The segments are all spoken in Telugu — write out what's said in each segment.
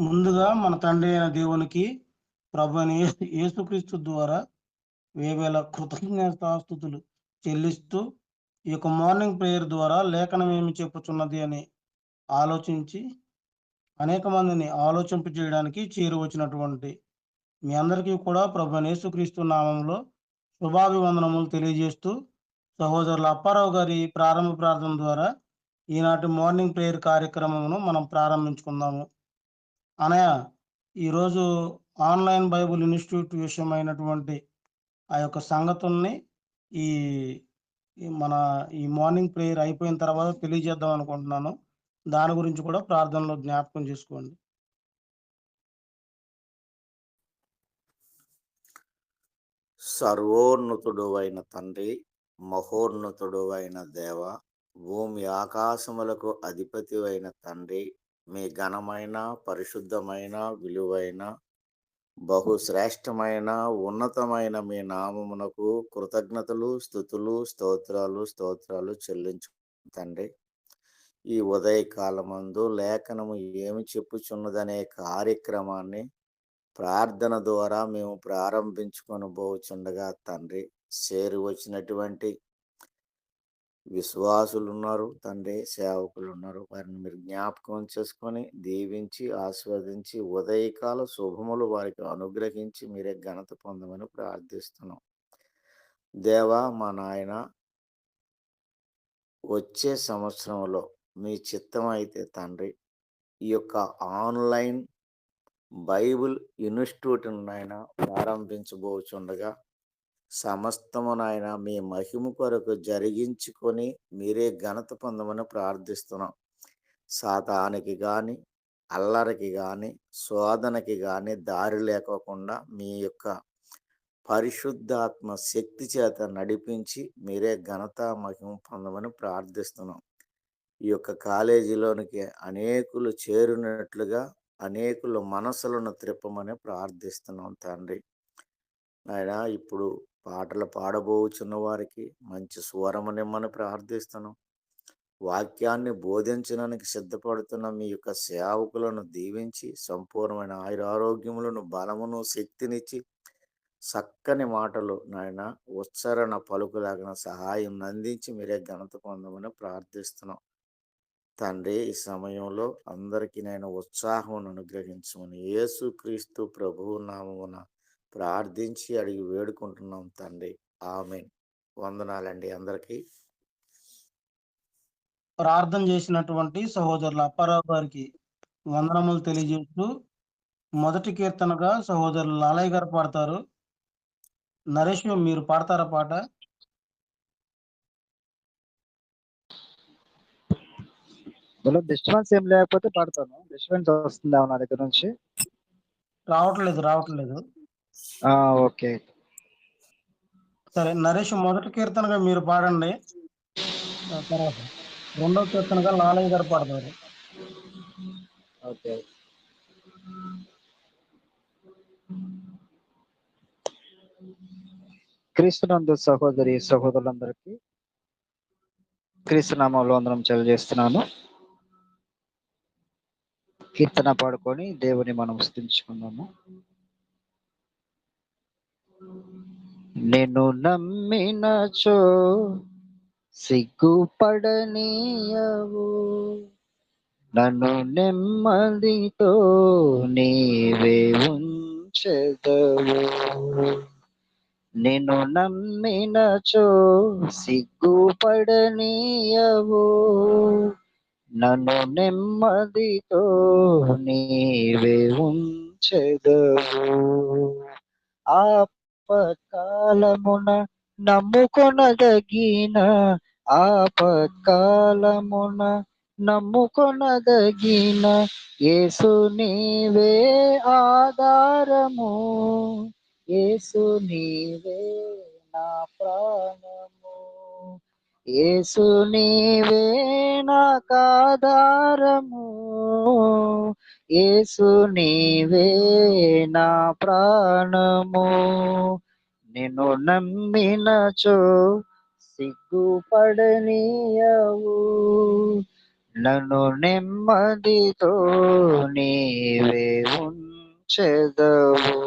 ముందుగా మన తండ్రి అయిన దేవునికి ప్రభువైన యేసుక్రీస్తు ద్వారా వేవేల కృతజ్ఞతాస్తుతులు చెల్లిస్తూ ఈ యొక్క మార్నింగ్ ప్రేయర్ ద్వారా లేఖనం ఏమి చెప్పుచున్నది అని ఆలోచించి అనేక మందిని ఆలోచింపజేయడానికి చేరువచ్చినటువంటి మీ అందరికీ కూడా ప్రభువైన యేసుక్రీస్తు నామంలో శుభాభివందనములు తెలియజేస్తూ సహోదరుల అప్పారావు గారి ప్రారంభ ప్రార్థన ద్వారా ఈనాటి మార్నింగ్ ప్రేయర్ కార్యక్రమమును మనం ప్రారంభించుకుందాము. అనయ ఈరోజు ఆన్లైన్ బైబుల్ ఇన్స్టిట్యూట్ విషయమైనటువంటి ఆ యొక్క సంగతుల్ని ఈ మన ఈ మార్నింగ్ ప్రేయర్ అయిపోయిన తర్వాత తెలియజేద్దాం అనుకుంటున్నాను. దాని గురించి కూడా ప్రార్థనలో జ్ఞాపకం చేసుకోండి. సర్వోన్నతుడు అయిన తండ్రి, మహోన్నతుడు అయిన దేవ, భూమి ఆకాశములకు అధిపతి అయిన తండ్రి, మీ ఘనమైన, పరిశుద్ధమైన, విలువైన, బహుశ్రేష్టమైన, ఉన్నతమైన మీ నామమునకు కృతజ్ఞతలు, స్తుతులు, స్తోత్రాలు చెల్లించు తండ్రి. ఈ ఉదయకాలమందు లేఖనము ఏమి చెప్పుచున్నదనే కార్యక్రమాన్ని ప్రార్థన ద్వారా మేము ప్రారంభించుకొని పోవచ్చుండగా తండ్రి, చేరి వచ్చినటువంటి విశ్వాసులు ఉన్నారు తండ్రి, సేవకులు ఉన్నారు. వారిని మీరు జ్ఞాపకం చేసుకొని దీవించి ఆస్వాదించి ఉదయకాల శుభములు వారికి అనుగ్రహించి మీరే ఘనత పొందమని ప్రార్థిస్తున్నాం. దేవా మా నాయన, వచ్చే సంవత్సరంలో మీ చిత్తం అయితే తండ్రి, ఈ యొక్క ఆన్లైన్ బైబుల్ ఇన్స్టిట్యూట్ నాయన ప్రారంభించబోచుండగా సమస్తము నాయన మీ మహిమ కొరకు జరిగించుకొని మీరే ఘనత పొందమని ప్రార్థిస్తున్నాం. సాతానికి కానీ, అల్లరికి కానీ, శోధనకి కానీ దారి లేకోకుండా మీ యొక్క పరిశుద్ధాత్మ శక్తి చేత నడిపించి మీరే ఘనత మహిమ పొందమని ప్రార్థిస్తున్నాం. ఈ యొక్క కాలేజీలోనికి అనేకులు చేరినట్లుగా అనేకుల మనసులను త్రిప్పమని ప్రార్థిస్తున్నాం తండ్రి. ఆయన ఇప్పుడు పాటలు పాడబోచున్న వారికి మంచి స్వరమునిమ్మని ప్రార్థిస్తున్నాం. వాక్యాన్ని బోధించడానికి సిద్ధపడుతున్న మీ యొక్క సేవకులను దీవించి సంపూర్ణమైన ఆయురారోగ్యములను, బలమును, శక్తినిచ్చి చక్కని మాటలు నాయన ఉచ్చారణ పలుకులాగిన సహాయం అందించి మీరే ఘనత పొందమని ప్రార్థిస్తున్నాం తండ్రి. ఈ సమయంలో అందరికీ నేను ఉత్సాహం అనుగ్రహించమని యేసుక్రీస్తు ప్రభువు నామమున ప్రార్థించి అడిగి వేడుకుంటున్నాం తండ్రి. ఆమేన్. వందనాలండి అందరికీ. ప్రార్థన చేసినటువంటి సహోదరుల అప్పారావు గారికి వందనములు తెలియజేస్తూ మొదటి కీర్తనగా సహోదరులు లాలయ్య గారు పాడతారు. నరేష్ మీరు పాడతారా పాట? డిస్టర్బెన్స్ ఏం లేకపోతే పాడతాను. డిస్టర్బెన్స్ వస్తుందా నా దగ్గర నుంచి? రావట్లేదు. ఓకే సరే, నరేష్ మొదటి కీర్తనగా మీరు పాడండి. తర్వాత రెండవ కీర్తనగా లాలయ్య గారు పాడతారు. ఓకే. క్రీస్తునందు సహోదరి సహోదరులందరికీ క్రీస్తు నామంలో వందనం తెలియజేస్తున్నాను. కీర్తన పాడుకొని దేవుని మనం స్తుతించుకుందాము. నిన్ను నమ్మినచో సిగ్గుపడనీయవు, నన్ను నెమ్మదితో నీవే ఉంచెదవు. నిన్ను నమ్మినచో సిగ్గుపడనీయవు, నన్ను నెమ్మదితో నీవే ఉంచెదవు. ఆపత్కాలమున నమ్ముకొనదగిన, ఆపత్కాలమున నమ్ముకొనదగిన యేసు నీవే ఆధారము, యేసు నీవే నా ప్రాణము, యేసు నీవే నాకాధారము, యేసు నీవే నా ప్రాణము. నిన్ను నమ్మినచో సిగ్గుపడనీయవు, నన్ను నెమ్మదితో నీవే ఉంచెదవు.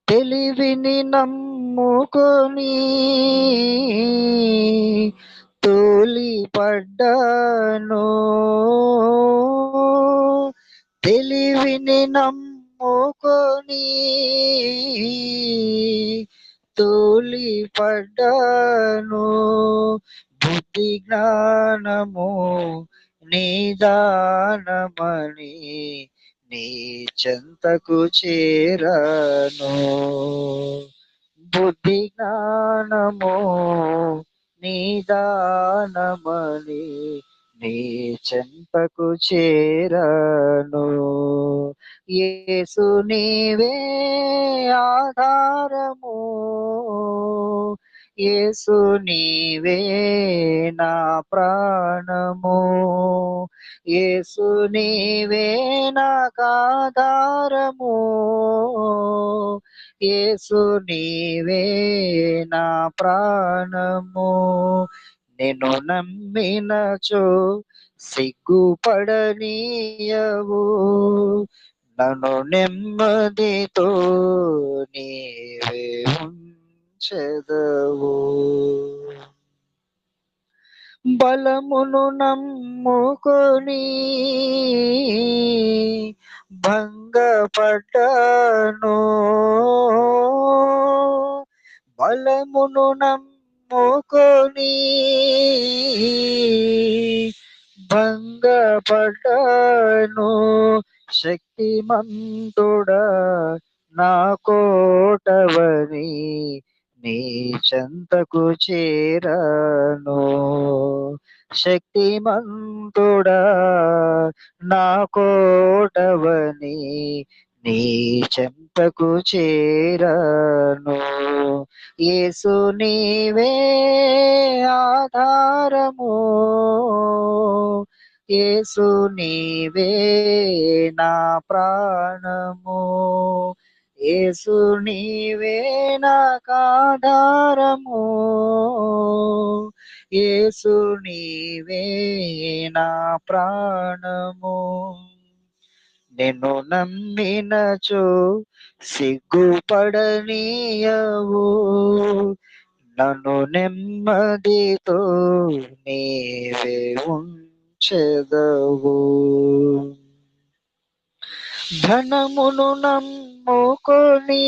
తెలివిని నమ్ముకొని తూలిపడ్డాను, తెలివిని నమ్ముకొని తూలిపడ్డాను, బుద్ధి జ్ఞానము నిదానమని నీ చెంతకు చేరాను, బుద్ధి జ్ఞానము నిదానమని నీ చెంతకు చేరాను. యేసు నీవే ఆధారము, యేసు నీవే నా ప్రాణము, యేసు నీవే నాకాధారము, యేసు నీవే నా ప్రాణము. నిన్ను నమ్మినచో సిగ్గుపడనీయవు, నన్ను నెమ్మదితో నీవే ఉంచెదవు. బలమును నమ్ముకొని భంగపడ్డాను, బలమును నమ్ముకొని భంగపడ్డాను, శక్తిమంతుడా నా కోటవని నీ చెంతకు చేరాను, శక్తిమంతుడా నా కోటవని నీ చెంతకు చేరాను. యేసు నీవే ఆధారము, యేసు నీవే నా ప్రాణము, యేసు నీవే నాకాధారము, యేసు నీవే నా ప్రాణము. నిన్ను నమ్మినచో సిగ్గుపడనీయవు, నన్ను నెమ్మదితో నీవే ఉంచెదవు. ధనమును నమ్ముకొని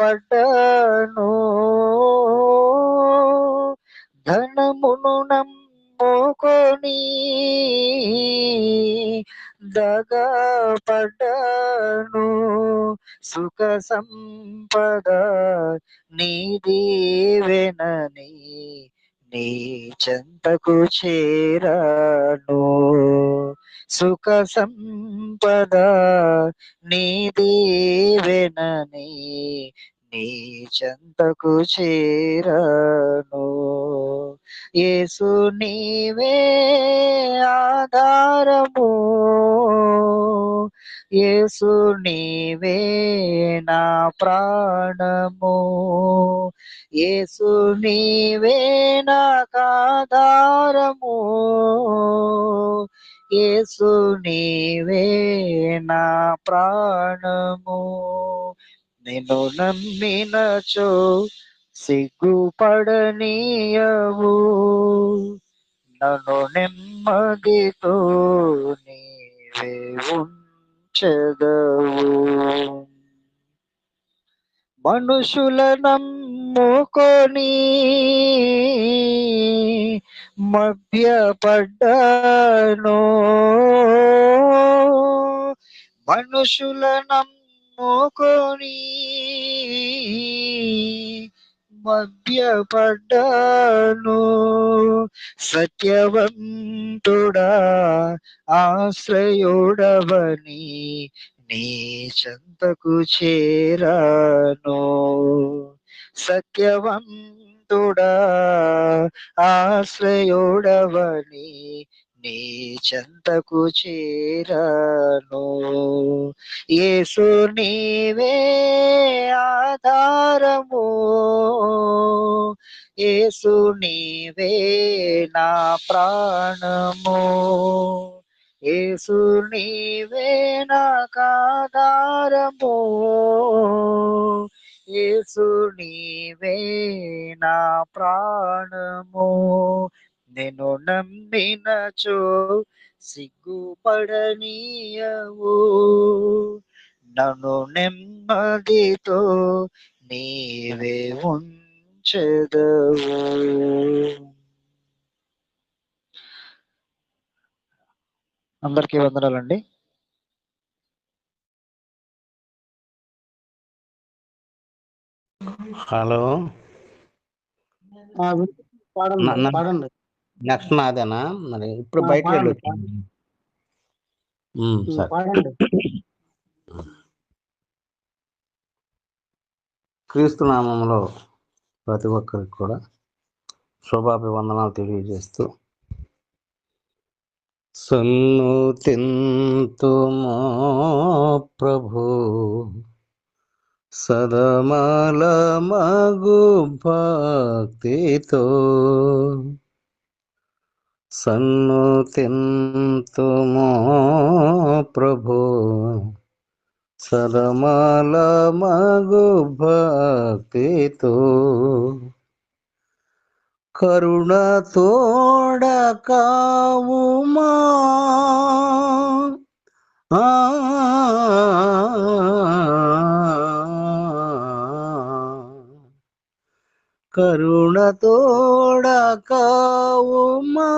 దగపడ్డాను, ధనమును నమ్ముకొని దగపడ్డాను, సుఖ సంపద నీ దీవెనని నీ చెంతకు చేరాను, సుఖ సంపద నీ దీవెనని నీ చెంతకు చేరాను. యేసు నీవే ఆధారము, యేసు నీవే నా ప్రాణము, యేసు నీవే నాకాధారము, యేసు నీవే నా ప్రాణము. నిన్ను నమ్మినచో సిగ్గుపడనీయవు, నన్ను నెమ్మదితో నీవే ఉంచెదవు. మనుషుల నమ్ముకొని మభ్యపడ్డాను, మనుషుల నమ్ముకొని మభ్యపడ్డాను, సత్యవంతుడా ఆశ్రయుడవని నీ చెంతకు చేరాను, సత్యవంతుడా ఆశ్రయుడవని నీ చెంతకు చేరను. యేసు నీవే ఆధారము, యేసు నీవే నా ప్రాణము, యేసు నీవే నాకాధారము, యేసు నీవే నా ప్రాణము. నేను నమ్మినచో సిగ్గుపడనీయవు, నన్ను నెమ్మదితో నీవే ఉంచెదవు. అందరికీ వందనాలండి. హలో, పాడండి పాడండి. నెక్స్ట్ నాదేనా? మరి ఇప్పుడు బయటకు పాడండి వెళ్ళొచ్చు. సరే. పాడండి. క్రీస్తు నామంలో ప్రతి ఒక్కరికి కూడా శుభాభివందనాలు తెలియజేస్తూ, సన్నుతింతుమా ప్రభు సదమల మగు భక్తితో, సన్నుతింతుమా ప్రభు సదమల మగు భక్తితో, కరుణ తోడ కావుమా కరుణ తోడ కావుమా,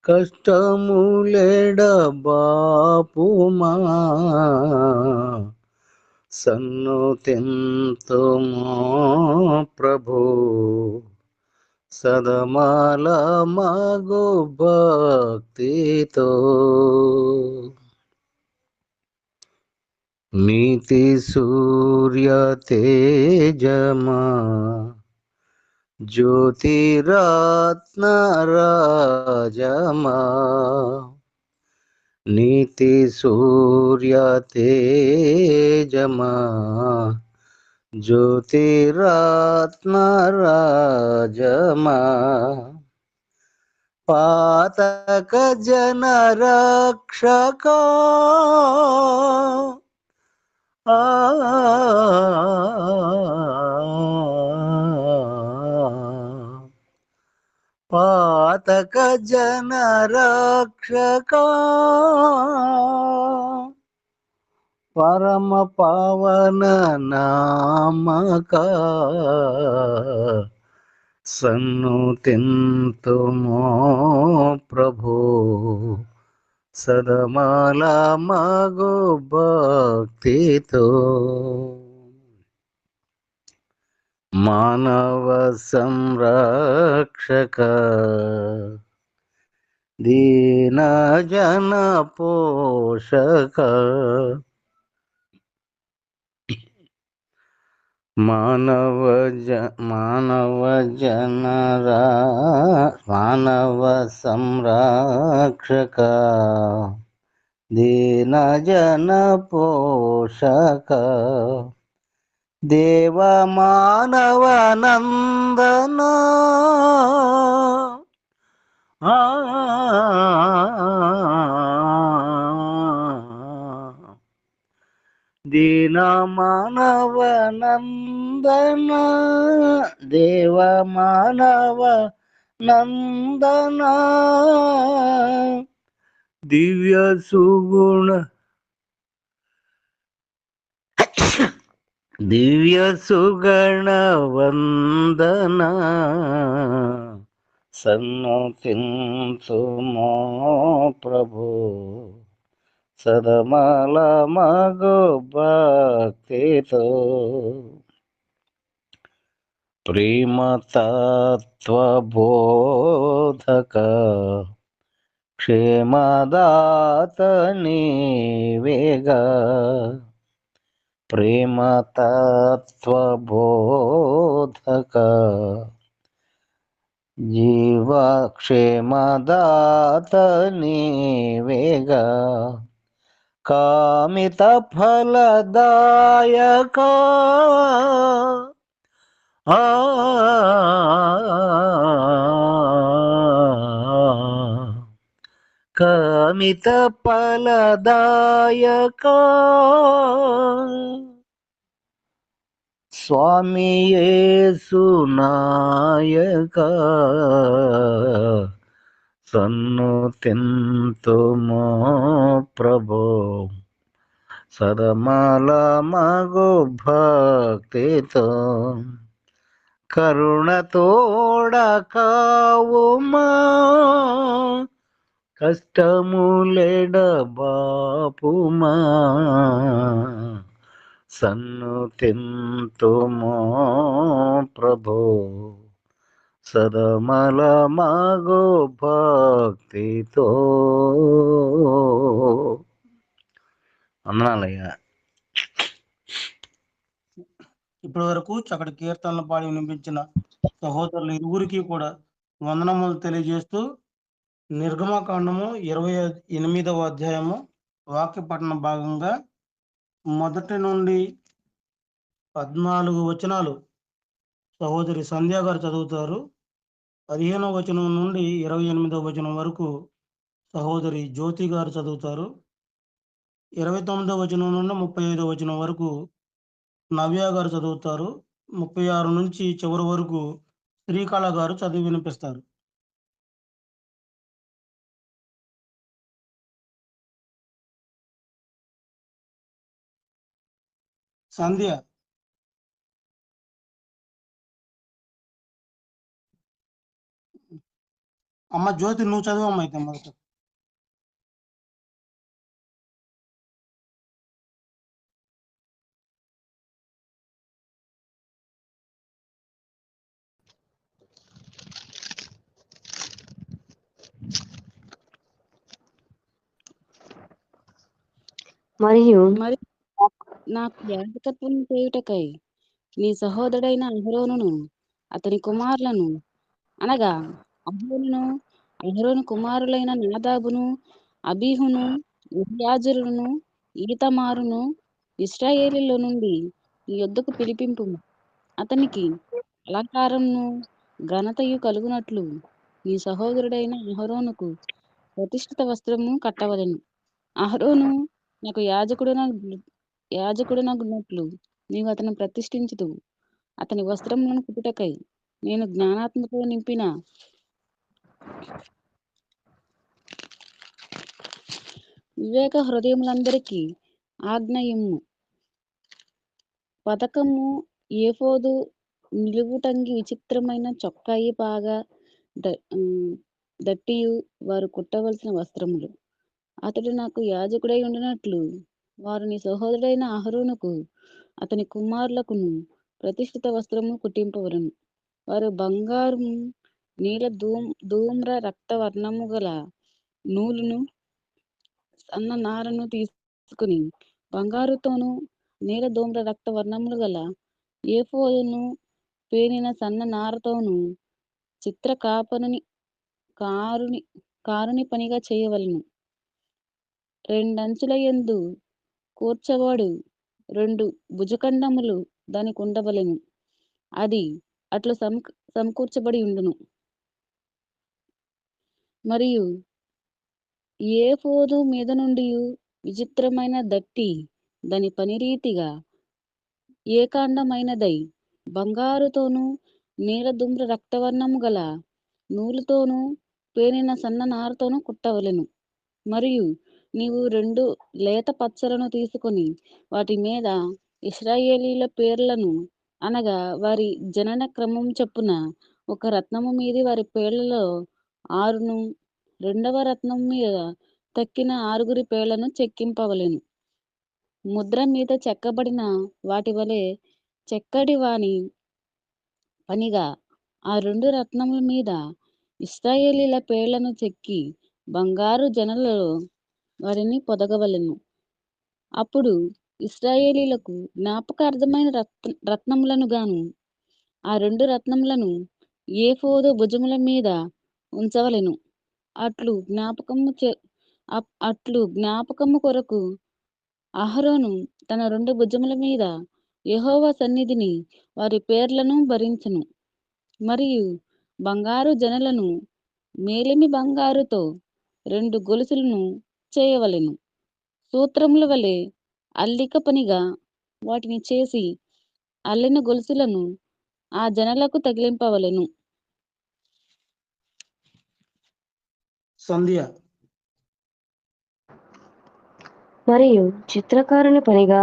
కష్టములెడ బాపుమా, సన్నుతింతుమా ప్రభు సదమల మగు భక్తితో, నీతి సూర్య తేజమా జ్యోతిరత్న రాజమా, నీతి సూర్య తేజమా జ్యోతిరత్న రాజమా, పాతక జన రక్షక పాతక జన రక్షక, పరమ పవన నామక, సన్నుతింతుమా ప్రభు సదమల మగు భక్తితో, మానవ సంరక్షక దీన జన పోషక, మానవ సంరక్షక దీన జన పోషక, దేవ మానవ నందన దీన మానవ నందన, దేవ మానవ నందన, దివ్య సుగుణ దివ్య సుగణ వందన, సన్నుతింతుమా ప్రభు సదమల మగు భక్తితో, ప్రేమతత్వ బోధక క్షేమదాత నీవేగా, ప్రేమతత్వ బోధక జీవ సర్వక్షేమదాత నీవేగా కామిత ఫలదాయక ఆ కామిత ఫలదాయక స్వామి యేసు నాయక సన్నుతింతుమో ప్రభో సదమల మగు భక్తితో కరుణతోడ కావుమా కష్టములెడబాపుమా సన్నుతింతుమో ప్రభో సదమల మగు భక్తితో. వందనాలయ్యా. ఇప్పటి వరకు చక్కటి కీర్తనలు పాడి వినిపించిన సహోదరులు ఇరువురికి కూడా వందనములు తెలియజేస్తూ నిర్గమకాండము 28వ అధ్యాయము వాక్య పఠన భాగంగా మొదటి నుండి 14 వచనాలు సహోదరి సంధ్య గారు చదువుతారు. 15వ వచనం నుండి 28వ వచనం వరకు సహోదరి జ్యోతి గారు చదువుతారు. 29వ వచనం నుండి 35వ వచనం వరకు నవ్య గారు చదువుతారు. 36 నుంచి చివరి వరకు శ్రీకళ గారు చదివి వినిపిస్తారు. సంధ్య. అమ్మ జ్యోతి నువ్వు చదువు అమ్మ అయితే మొదట. మరియు నాకు యాజకత్వం చేయుటకై నీ సహోదరుడైన అహరోనును అతని కుమారులను అనగా అహరోను కుమారులైన నాదాబును అబీహును ఎలియాజరును ఈతమారును ఇశ్రాయేలీలో నుండి నీ యొద్దకు పిలిపింపు. అతనికి అలంకారమును ఘనతయు కలుగునట్లు నీ సహోదరుడైన అహరోనుకు ప్రతిష్ఠిత వస్త్రము కట్టవలెను. అహరోను నాకు యాజకుడునగునట్లు నీవు అతను ప్రతిష్ఠించుదు. అతని వస్త్రములను కుట్టుటకై నేను జ్ఞానాత్మతో నింపిన వివేక హృదయములందరికీ ఆజ్ఞయిమ్ము. పథకము ఏఫోదు నిలువుటంగి విచిత్రమైన చొక్కాయి బాగా దట్టియు వారు కుట్టవలసిన వస్త్రములు. అతడు నాకు యాజకుడై ఉండినట్లు వారు నీ సహోదరుడైన అహరోనుకు అతని కుమారులకును ప్రతిష్ఠిత వస్త్రము కుట్టింపవలను. వారు బంగారు నీల ధూమ్ర రక్త వర్ణము గల నూలును సన్న నారను తీసుకుని బంగారుతోను నీల ధూమ్ర రక్త వర్ణములు గల ఏఫోదును పేనిన సన్న నారతోను చిత్ర కారుని పనిగా చేయవలను. 2 అంచుల యందు కూర్చబడు 2 భుజఖండములు దానికి ఉండవలెను. అది అట్లు సమకూర్చబడి ఉండును. మరియు ఏఫోదు మీద నుండి విచిత్రమైన దట్టి దాని పనిరీతిగా ఏకాండమైనదై బంగారుతోను నీల ధూమ్ర రక్తవర్ణము గల నూలుతోను పేనిన సన్న నారతోను కుట్టవలెను. మరియు నీవు 2 లేత పచ్చలను తీసుకొని వాటి మీద ఇశ్రాయేలీల పేర్లను అనగా వారి జనన క్రమం చొప్పున ఒక రత్నము మీది వారి పేర్లలో 6ను 2వ రత్నం మీద తక్కిన 6 పేర్లను చెక్కింపవలెను. ముద్ర మీద చెక్కబడిన వాటి వలె చెక్కడి వాని పనిగా ఆ 2 రత్నముల మీద ఇశ్రాయేలీల పేర్లను చెక్కి బంగారు జనలలో వారిని పొదగవలెను. అప్పుడు ఇశ్రాయేలీలకు జ్ఞాపకార్థమైన రత్నములను గాను ఆ 2 రత్నములను ఏఫోదు భుజముల మీద ఉంచవలెను. అట్లు జ్ఞాపకము కొరకు అహరోను తన 2 భుజముల మీద యెహోవా సన్నిధిని వారి పేర్లను భరించెను. మరియు బంగారు జనలను మేలిమి బంగారుతో 2 గొలుసులను చేయవలెను. సూత్రముల వలె అల్లిక పనిగా వాటిని చేసి అల్లిన గొలుసులను ఆ జనలకు తగిలింపవలెను. సంధ్య. మరియు చిత్రకారుని పనిగా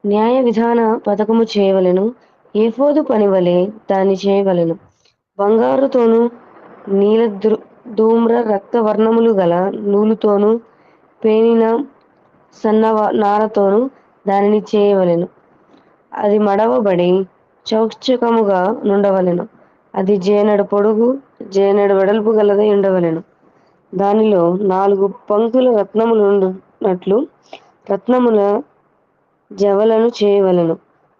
న్యాయ విధాన పథకము చేయవలెను. ఏఫోదు పని వలె దాన్ని చేయవలెను. బంగారుతోనూ నీల ధూమ్ర రక్త వర్ణములు గల నూలుతోనూ పేనిన సన్న నారతోనూ దానిని చేయవలెను. అది మడవబడి చౌక్చకముగా నుండవలెను. అది జేనెడు పొడుగు జేనెడు వెడల్పు గలదై ఉండవలెను. దానిలో 4 పంక్తుల రత్నములుండునట్లు రత్నముల జవలను చేయవలెను.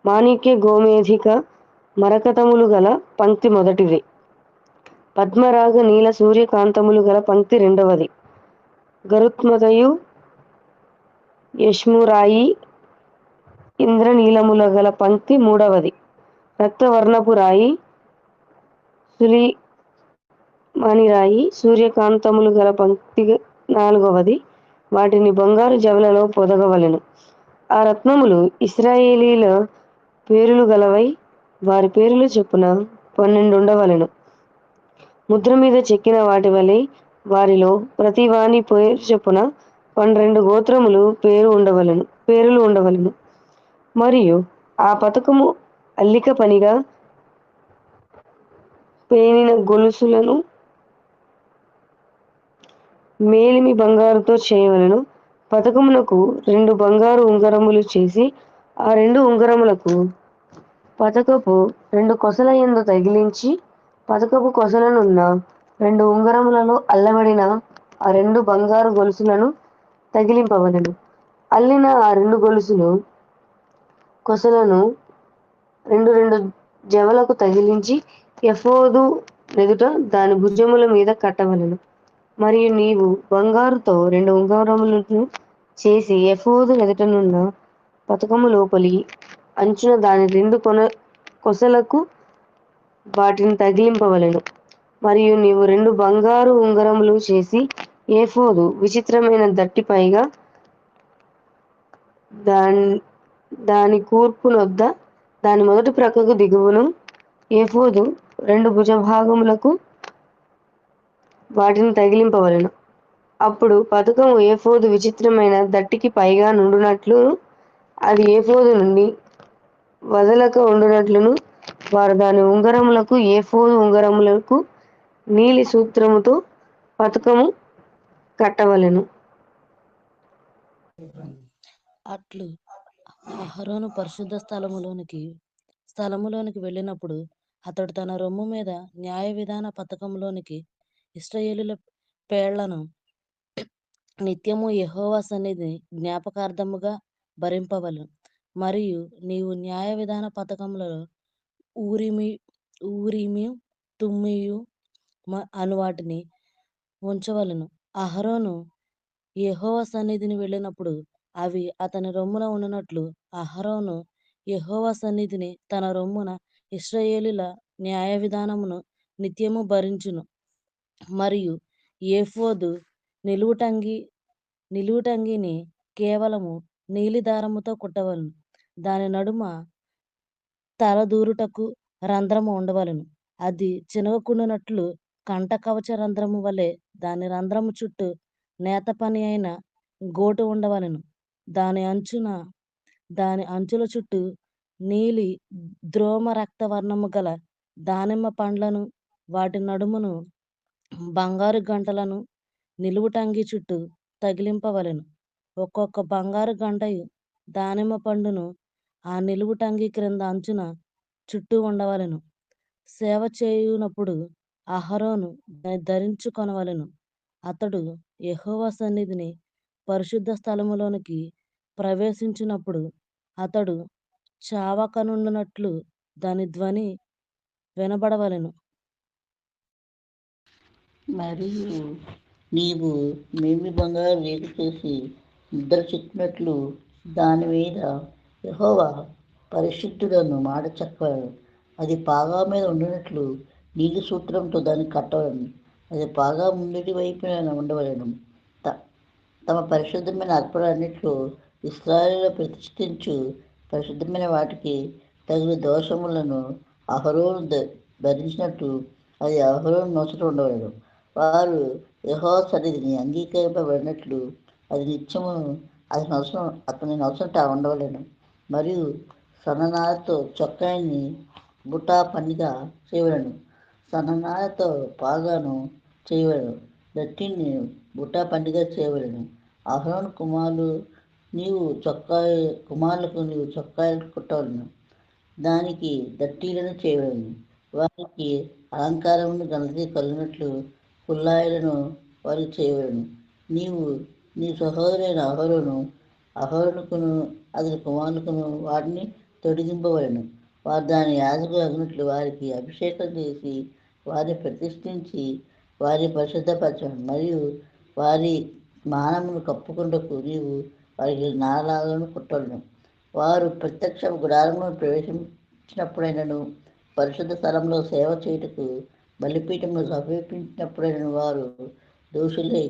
మాణిక్య గోమేధిక మరకతములు గల పంక్తి మొదటిది. పద్మరాగ నీల సూర్యకాంతములు గల పంక్తి రెండవది. గరుత్మతయు యష్మురాయి ఇంద్రనీలముల గల పంక్తి మూడవది. రక్తవర్ణపు రాయి సులిమణిరాయి సూర్యకాంతములు గల పంక్తి నాలుగవది. వాటిని బంగారు జవలలో పొదగవలెను. ఆ రత్నములు ఇశ్రాయేలీల పేరులు గలవై వారి పేరుల చొప్పున 12 ఉండవలెను. ముద్ర మీద చెక్కిన వాటి వలె వారిలో ప్రతివాని పేరు చొప్పున 12 గోత్రములు పేరులు ఉండవలెను. మరియు ఆ పతకము అల్లిక పనిగా పేనిన గొలుసులను మేలిమి బంగారుతో చేయవలెను. పతకమునకు 2 బంగారు ఉంగరములు చేసి ఆ 2 ఉంగరములకు పతకపు 2 కొసల యందు తగిలించి పతకపు కొసలనున్న 2 ఉంగరములలో అల్లబడిన ఆ 2 బంగారు గొలుసులను తగిలింపవలెను. అల్లిన ఆ 2 గొలుసులు కొసలను 2 జవలకు తగిలించి ఎఫోదు నెదుట దాని భుజముల మీద కట్టవలెను. మరియు నీవు బంగారుతో 2 ఉంగరములను చేసి ఎఫోదు నెదుటనున్న పతకము లోపలి అంచున దాని 2 కొసలకు వాటిని తగిలింపవలెను. మరియు నీవు 2 బంగారు ఉంగరములు చేసి ఏఫోదు విచిత్రమైన దట్టి పైగా దాని కూర్పునొద్ద దాని మొదటి ప్రక్కకు దిగువను ఏఫోదు 2 భుజభాగములకు వాటిని తగిలింపవలెను. అప్పుడు పతకము ఏఫోదు విచిత్రమైన దట్టికి పైగా నుండునట్లును అది ఏఫోదు నుండి వదలక ఉండునట్లును వారు దాని ఉంగరములకు ఏఫోదు ఉంగరములకు నీలి సూత్రముతో పతకము కట్టవలెను. అట్లు అహరోను పరిశుద్ధ స్థలములోనికి వెళ్ళినప్పుడు అతడు తన రొమ్ము మీద న్యాయ విధాన పథకంలోనికి ఇశ్రాయేలుల పేర్లను నిత్యము యెహోవా సన్నిధిని జ్ఞాపకార్థముగా భరింపవలెను. మరియు నీవు న్యాయ విధాన పథకములలో ఊరీము తుమ్మీయు అను వాటిని ఉంచవలెను. అహరోను యెహోవా సన్నిధిని వెళ్ళినప్పుడు అవి అతని రొమ్మున ఉండునట్లు అహరోను యెహోవా సన్నిధిని తన రొమ్మున ఇశ్రాయేలీయుల న్యాయ విధానమును నిత్యము భరించును. మరియు ఏఫోదు నిలువుటంగిని కేవలము నీలి దారముతో కుట్టవలెను. దాని నడుమ తలదూరుటకు రంధ్రము ఉండవలెను. అది చినగకుండునట్లు కంట కవచ రంధ్రము వలె దాని రంధ్రము చుట్టూ నేత పని అయిన గోటు ఉండవలెను. దాని అంచుల చుట్టూ నీలి ద్రోమ రక్త వర్ణము గల దానిమ్మ పండ్లను వాటి నడుమును బంగారు గంటలను నిలువుటంగి చుట్టూ తగిలింపవలెను. ఒక్కొక్క బంగారు గంటయు దానిమ్మ పండును ఆ నిలువుటంగి క్రింద అంచున చుట్టూ ఉండవలెను. సేవ చేయునప్పుడు అహరోను దాన్ని ధరించుకొనవలెను. అతడు యెహోవా సన్నిధిని పరిశుద్ధ స్థలములోనికి ప్రవేశించినప్పుడు అతడు చావకనుండునట్లు దాని ధ్వని వినబడవలెను. మరియు నీవు మేమి బంగారు రేకు చేసి ముద్ర చెప్పినట్లు దాని మీద యెహోవా పరిశుద్ధుడను మాట చెప్పాడు. అది పాగా మీద ఉండినట్లు నీటి సూత్రంతో దాన్ని కట్టవలను. అది పాగా ముందుటి వైపున ఉండవలను. తమ పరిశుద్ధమైన అర్పణలన్నిట్లో ఇశ్రాయేలులో ప్రతిష్ఠించు పరిశుద్ధమైన వాటికి తగిన దోషములను అహరోను ధరించినట్టు అది అహరోను నొసట ఉండవలను. వారు యెహోవా సన్నిధిని అంగీకరింపబడినట్లు అది నిత్యము అతని నొసట ఉండవలను. మరియు సన్ననారతో చొక్కాయిని బుటా పనిగా చేయవలను. సన్ననారతో పాగాను చేయవలను. దట్టిని బుటా పండుగ చేయవలను. అహరోను కుమారులకు నీవు చొక్కాయలు కుట్టవలను. దానికి దట్టీలను చేయవలను. వారికి అలంకారమును ఘనత కలిగినట్లు కుల్లాయిలను వారికి చేయవలను. నీవు నీ సహోదరైన అహరోనుకును అతని కుమారులకును వాటిని తొడిగింపవలను. వారు దాని యాజకులు అగినట్లు వారికి అభిషేకం చేసి వారిని ప్రతిష్ఠించి వారిని పరిశుద్ధపరచను. మరియు వారి మానమును కప్పుకుంటకు నీవు వారికి నారలాలను కుట్టవలను. వారు ప్రత్యక్ష గుడారమును ప్రవేశించినప్పుడైనను పరిశుద్ధ స్థలంలో సేవ చేయుటకు బలిపీఠమును సమీపించినప్పుడైనను వారు దోషులై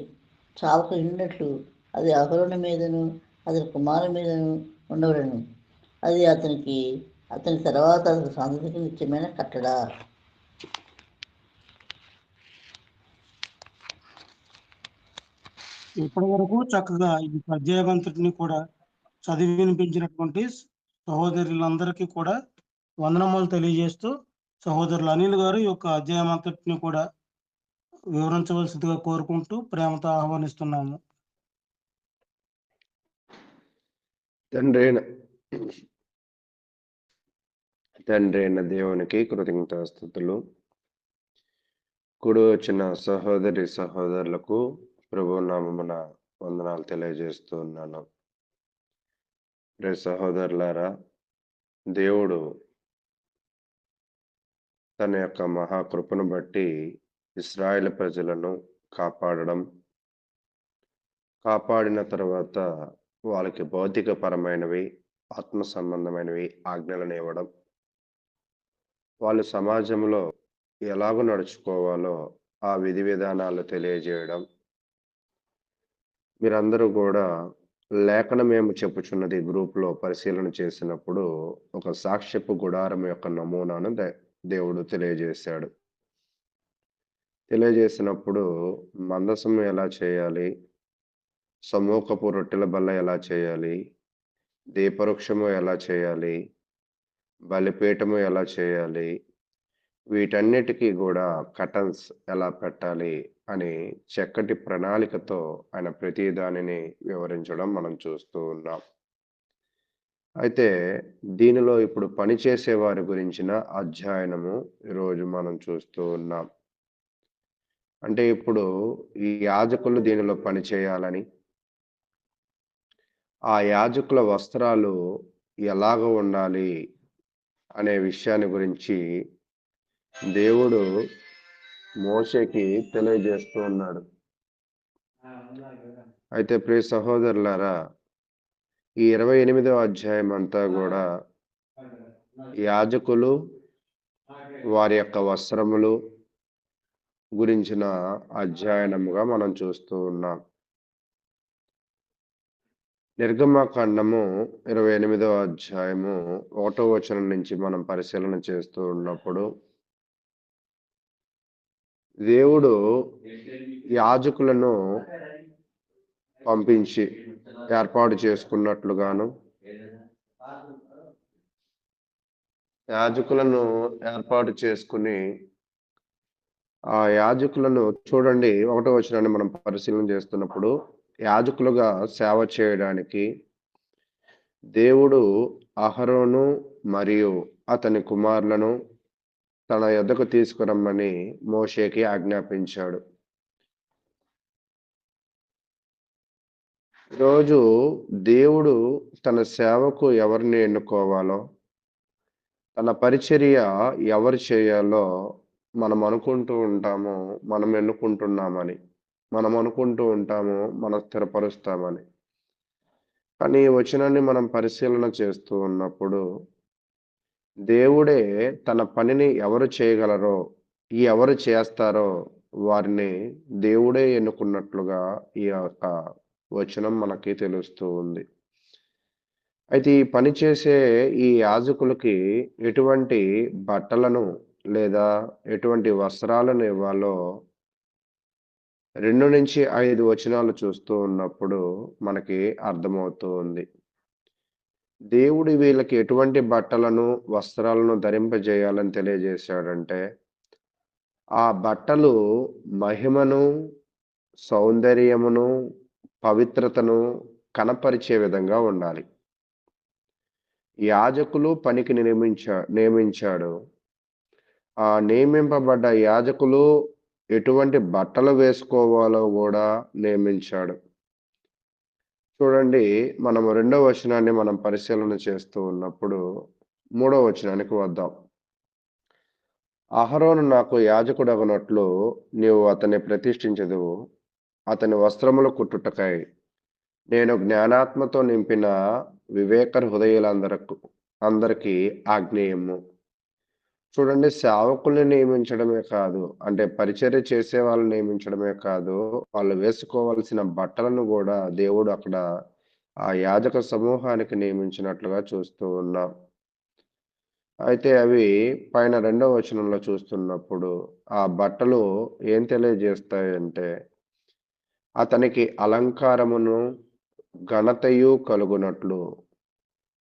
చావక ఉన్నట్లు అది అహరోను మీదను అతని కుమారుల మీదను ఉండవలను. అది అతని తర్వాత అతని సంతతికి నిత్యమైన కట్టడ. ఇప్పటి వరకు చక్కగా ఈ పద్యావంతుడిని కూడా చదివి వినిపించినటువంటి సహోదరులందరికీ కూడా వందనములు తెలియజేస్తూ సహోదరులు అనిల్ గారు ఈ యొక్క అధ్యాయం అంతటిని కూడా వివరించవలసిందిగా కోరుకుంటూ ప్రేమతో ఆహ్వానిస్తున్నాము. తండ్రి అయిన దేవునికి కృతజ్ఞతాస్తుతులు. కూడి వచ్చిన సహోదరులకు ప్రభు నామమున వందనాలు తెలియజేస్తూ ఉన్నాను. రే సహోదరులారా, దేవుడు తన యొక్క మహాకృపను బట్టి ఇశ్రాయేలు ప్రజలను కాపాడిన తర్వాత వాళ్ళకి భౌతికపరమైనవి, ఆత్మ సంబంధమైనవి ఆజ్ఞలను ఇవ్వడం, వాళ్ళు సమాజంలో ఎలాగో నడుచుకోవాలో ఆ విధి విధానాలు తెలియజేయడం. మీరందరూ కూడా లేఖనం ఏమి చెప్పుచున్నది గ్రూప్లో పరిశీలన చేసినప్పుడు ఒక సాక్ష్యపు గుడారం యొక్క నమూనాను దేవుడు తెలియజేసినప్పుడు మందసం ఎలా చేయాలి, సమూహపు రొట్టెల బల్ల ఎలా చేయాలి, దీపవృక్షము ఎలా చేయాలి, బలిపీఠము ఎలా చేయాలి, వీటన్నిటికీ కూడా కటన్స్ ఎలా పెట్టాలి అని చక్కటి ప్రణాళికతో ఆయన ప్రతి దానిని వివరించడం మనం చూస్తూ ఉన్నాం. అయితే దీనిలో ఇప్పుడు పనిచేసే వారి గురించిన అధ్యయనము ఈరోజు మనం చూస్తూ ఉన్నాం. అంటే ఇప్పుడు ఈ యాజకులు దీనిలో పనిచేయాలని, ఆ యాజకుల వస్త్రాలు ఎలాగ ఉండాలి అనే విషయాన్ని గురించి దేవుడు మోషేకి తెలియజేస్తూ ఉన్నాడు. అయితే ప్రియ సహోదరులారా, ఈ 28వ అధ్యాయం అంతా కూడా యాజకులు వారి యొక్క వస్త్రములు గురించిన అధ్యయనముగా మనం చూస్తూ ఉన్నాం. నిర్గమకాండము 28వ అధ్యాయము 1వ వచనం నుంచి మనం పరిశీలన చేస్తూ ఉన్నప్పుడు దేవుడు యాజకులను పంపించి ఏర్పాటు చేసుకున్నట్లుగాను, యాజకులను ఏర్పాటు చేసుకుని ఆ యాజకులను చూడండి, 1వ వచనాన్ని మనం పరిశీలన చేస్తున్నప్పుడు యాజకులుగా సేవ చేయడానికి దేవుడు అహరోను మరియు అతని కుమారులను తన యొద్దకు తీసుకురమ్మని మోషేకి ఆజ్ఞాపించాడు. ఈరోజు దేవుడు తన సేవకు ఎవరిని ఎన్నుకోవాలో, తన పరిచర్య ఎవరు చేయాలో మనం అనుకుంటూ ఉంటాము మనం ఎన్నుకుంటున్నామని, మనం అనుకుంటూ ఉంటాము మనం స్థిరపరుస్తామని. కానీ ఈ వచనాన్ని మనం పరిశీలన చేస్తూ ఉన్నప్పుడు దేవుడే తన పనిని ఎవరు చేయగలరో, ఎవరు చేస్తారో వారిని దేవుడే ఎన్నుకున్నట్లుగా ఈ యొక్క వచనం మనకి తెలుస్తూ ఉంది. అయితే ఈ పని చేసే ఈ యాజకులకి ఎటువంటి బట్టలను లేదా ఎటువంటి వస్త్రాలను ఇవ్వాలో 2-5 వచనాలు చూస్తూ ఉన్నప్పుడు మనకి అర్థమవుతూ ఉంది. దేవుడు వీళ్ళకి ఎటువంటి బట్టలను, వస్త్రాలను ధరింపజేయాలని తెలియజేశాడంటే, ఆ బట్టలు మహిమను, సౌందర్యమును, పవిత్రతను కనపరిచే విధంగా ఉండాలి. యాజకులు పనికి నియమించాడు. ఆ నియమింపబడ్డ యాజకులు ఎటువంటి బట్టలు వేసుకోవాలో గూడా నియమించాడు. చూడండి, మనం 2వ వచనాన్ని మనం పరిశీలన చేస్తూ ఉన్నప్పుడు 3వ వచనానికి వద్దాం. అహరోను నాకు యాజకుడగునట్లు నీవు అతన్ని ప్రతిష్ఠించెదవు. అతని వస్త్రములు కుట్టుటకై నేను జ్ఞానాత్మతో నింపిన వివేక హృదయులందరికీ ఆజ్ఞేయము. చూడండి, సేవకుల్ని నియమించడమే కాదు, అంటే పరిచర్య చేసే వాళ్ళని నియమించడమే కాదు, వాళ్ళు వేసుకోవాల్సిన బట్టలను కూడా దేవుడు అక్కడ ఆ యాజక సమూహానికి నియమించినట్లుగా చూస్తూ ఉన్నాం. అయితే అవి పైన 2వ వచనంలో చూస్తున్నప్పుడు ఆ బట్టలు ఏం తెలియజేస్తాయంటే, అతనికి అలంకారమును ఘనతయు కలుగునట్లు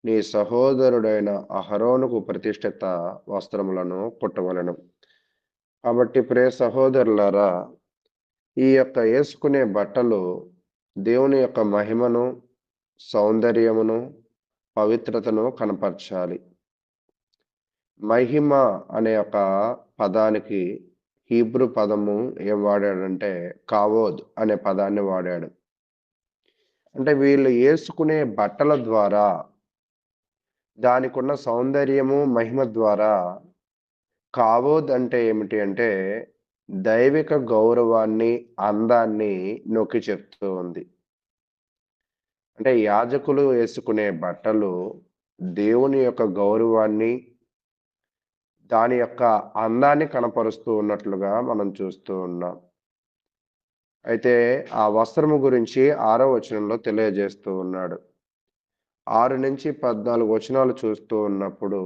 నీ సహోదరుడైన అహరోనుకు ప్రతిష్ఠిత వస్త్రములను కుట్టవలెను. కాబట్టి ప్రియ సహోదరులారా, ఈ యొక్క వేసుకునే బట్టలు దేవుని యొక్క మహిమను, సౌందర్యమును, పవిత్రతను కనపరచాలి. మహిమ అనే ఒక పదానికి హీబ్రూ పదము ఏం వాడాడంటే కావోద్ అనే పదాన్ని వాడాడు. అంటే వీళ్ళు వేసుకునే బట్టల ద్వారా దానికున్న సౌందర్యము, మహిమ ద్వారా కావోద్ అంటే ఏమిటి అంటే దైవిక గౌరవాన్ని, అందాన్ని నొక్కి చెప్తూ ఉంది. అంటే యాజకులు వేసుకునే బట్టలు దేవుని యొక్క గౌరవాన్ని, దాని యొక్క అందాన్ని కనపరుస్తూ ఉన్నట్లుగా మనం చూస్తూ ఉన్నాం. అయితే ఆ వస్త్రము గురించి 6వ వచనంలో తెలియజేస్తూ ఉన్నాడు. 6-14 వచనాలు చూస్తూ ఉన్నప్పుడు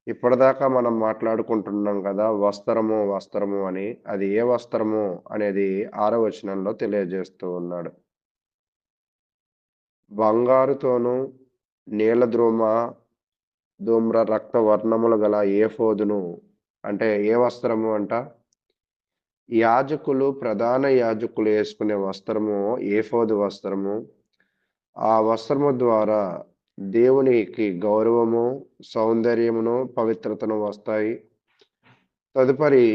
ఇప్పటిదాకా మనం మాట్లాడుకుంటున్నాం కదా, వస్త్రము వస్త్రము అని. అది ఏ వస్త్రము అనేది 6వ వచనంలో తెలియజేస్తూ ఉన్నాడు. బంగారుతోనూ నీల ధూమ్ర రక్త వర్ణములు గల ఏఫోదును, అంటే ఏ వస్త్రము అంట? యాజకులు, ప్రధాన యాజకులు వేసుకునే వస్త్రము ఏఫోదు వస్త్రము. ఆ వస్త్రము ద్వారా దేవునికి గౌరవము, సౌందర్యమును, పవిత్రతను వస్తాయి. తదుపరి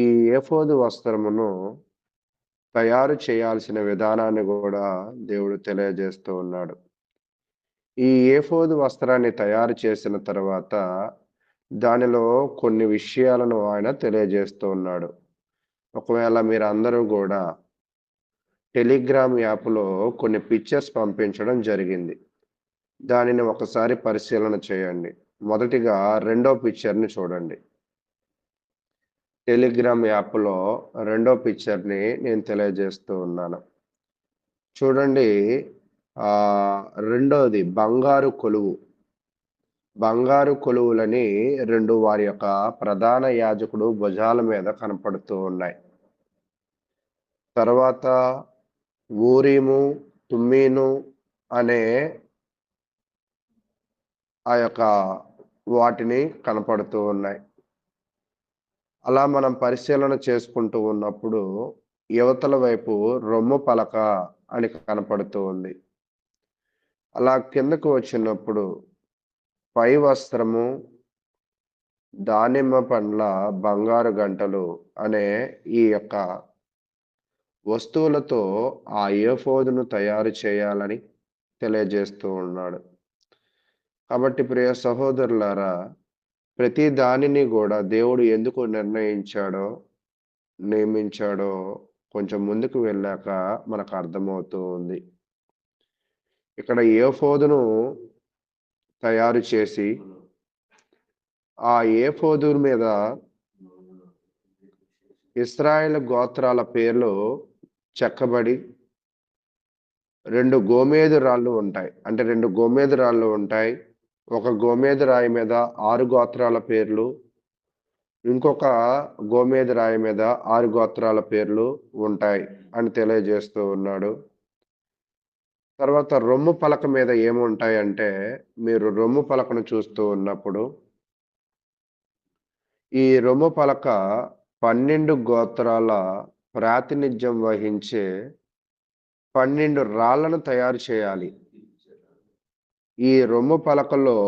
ఈ ఏఫోదు వస్త్రమును తయారు చేయాల్సిన విధానాన్ని కూడా దేవుడు తెలియజేస్తూ ఉన్నాడు. ఈ ఏఫోదు వస్త్రాన్ని తయారు చేసిన తర్వాత దానిలో కొన్ని విషయాలను ఆయన తెలియజేస్తూ ఉన్నాడు. ఒకవేళ మీరందరూ కూడా టెలిగ్రామ్ యాప్‌లో కొన్ని పిక్చర్స్ పంపించడం జరిగింది. దానిని ఒకసారి పరిశీలన చేయండి. మొదటిగా 2వ పిక్చర్‌ని చూడండి. టెలిగ్రామ్ యాప్‌లో 2వ పిక్చర్‌ని నేను తెలియజేస్తూ ఉన్నాను. చూడండి, రెండోది బంగారు కొలువు. బంగారు కొలువులని 2 వారి యొక్క ప్రధాన యాజకుడు భుజాల మీద కనపడుతూ ఉన్నాయి. తర్వాత ఊరీము, తుమ్మీను అనే ఆ యొక్క వాటిని కనపడుతూ ఉన్నాయి. అలా మనం పరిశీలన చేసుకుంటూ ఉన్నప్పుడు యువతల వైపు రొమ్ము పలక అని కనపడుతూ ఉంది. అలా కిందకు వచ్చినప్పుడు పై వస్త్రము, దానిమ్మ పండ్ల బంగారు గంటలు అనే ఈ యొక్క వస్తువులతో ఆ ఏఫోదును తయారు చేయాలని తెలియజేస్తూ ఉన్నాడు. కాబట్టి ప్రియ సహోదరులారా, ప్రతి దానిని కూడా దేవుడు ఎందుకు నియమించాడో కొంచెం ముందుకు వెళ్ళాక మనకు అర్థమవుతూ ఉంది. ఇక్కడ ఏఫోదును తయారు చేసి ఆ ఏఫోదు మీద ఇశ్రాయేలు గోత్రాల పేర్లు చెక్కబడి 2 గోమేదు రాళ్ళు ఉంటాయి. అంటే 2 గోమేదు రాళ్ళు ఉంటాయి. ఒక గోమేదు రాయి మీద 6 గోత్రాల పేర్లు, ఇంకొక గోమేదు రాయి మీద 6 గోత్రాల పేర్లు ఉంటాయి అని తెలియజేస్తూ ఉన్నాడు. తర్వాత రొమ్ము పలక మీద ఏముంటాయంటే, మీరు రొమ్ము పలకను చూస్తూ ఉన్నప్పుడు ఈ రొమ్ము పలక 12 గోత్రాల ప్రాతినిధ్యం వహించే 12 రాళ్లను తయారు చేయాలి. ఈ రొమ్ము పలకలో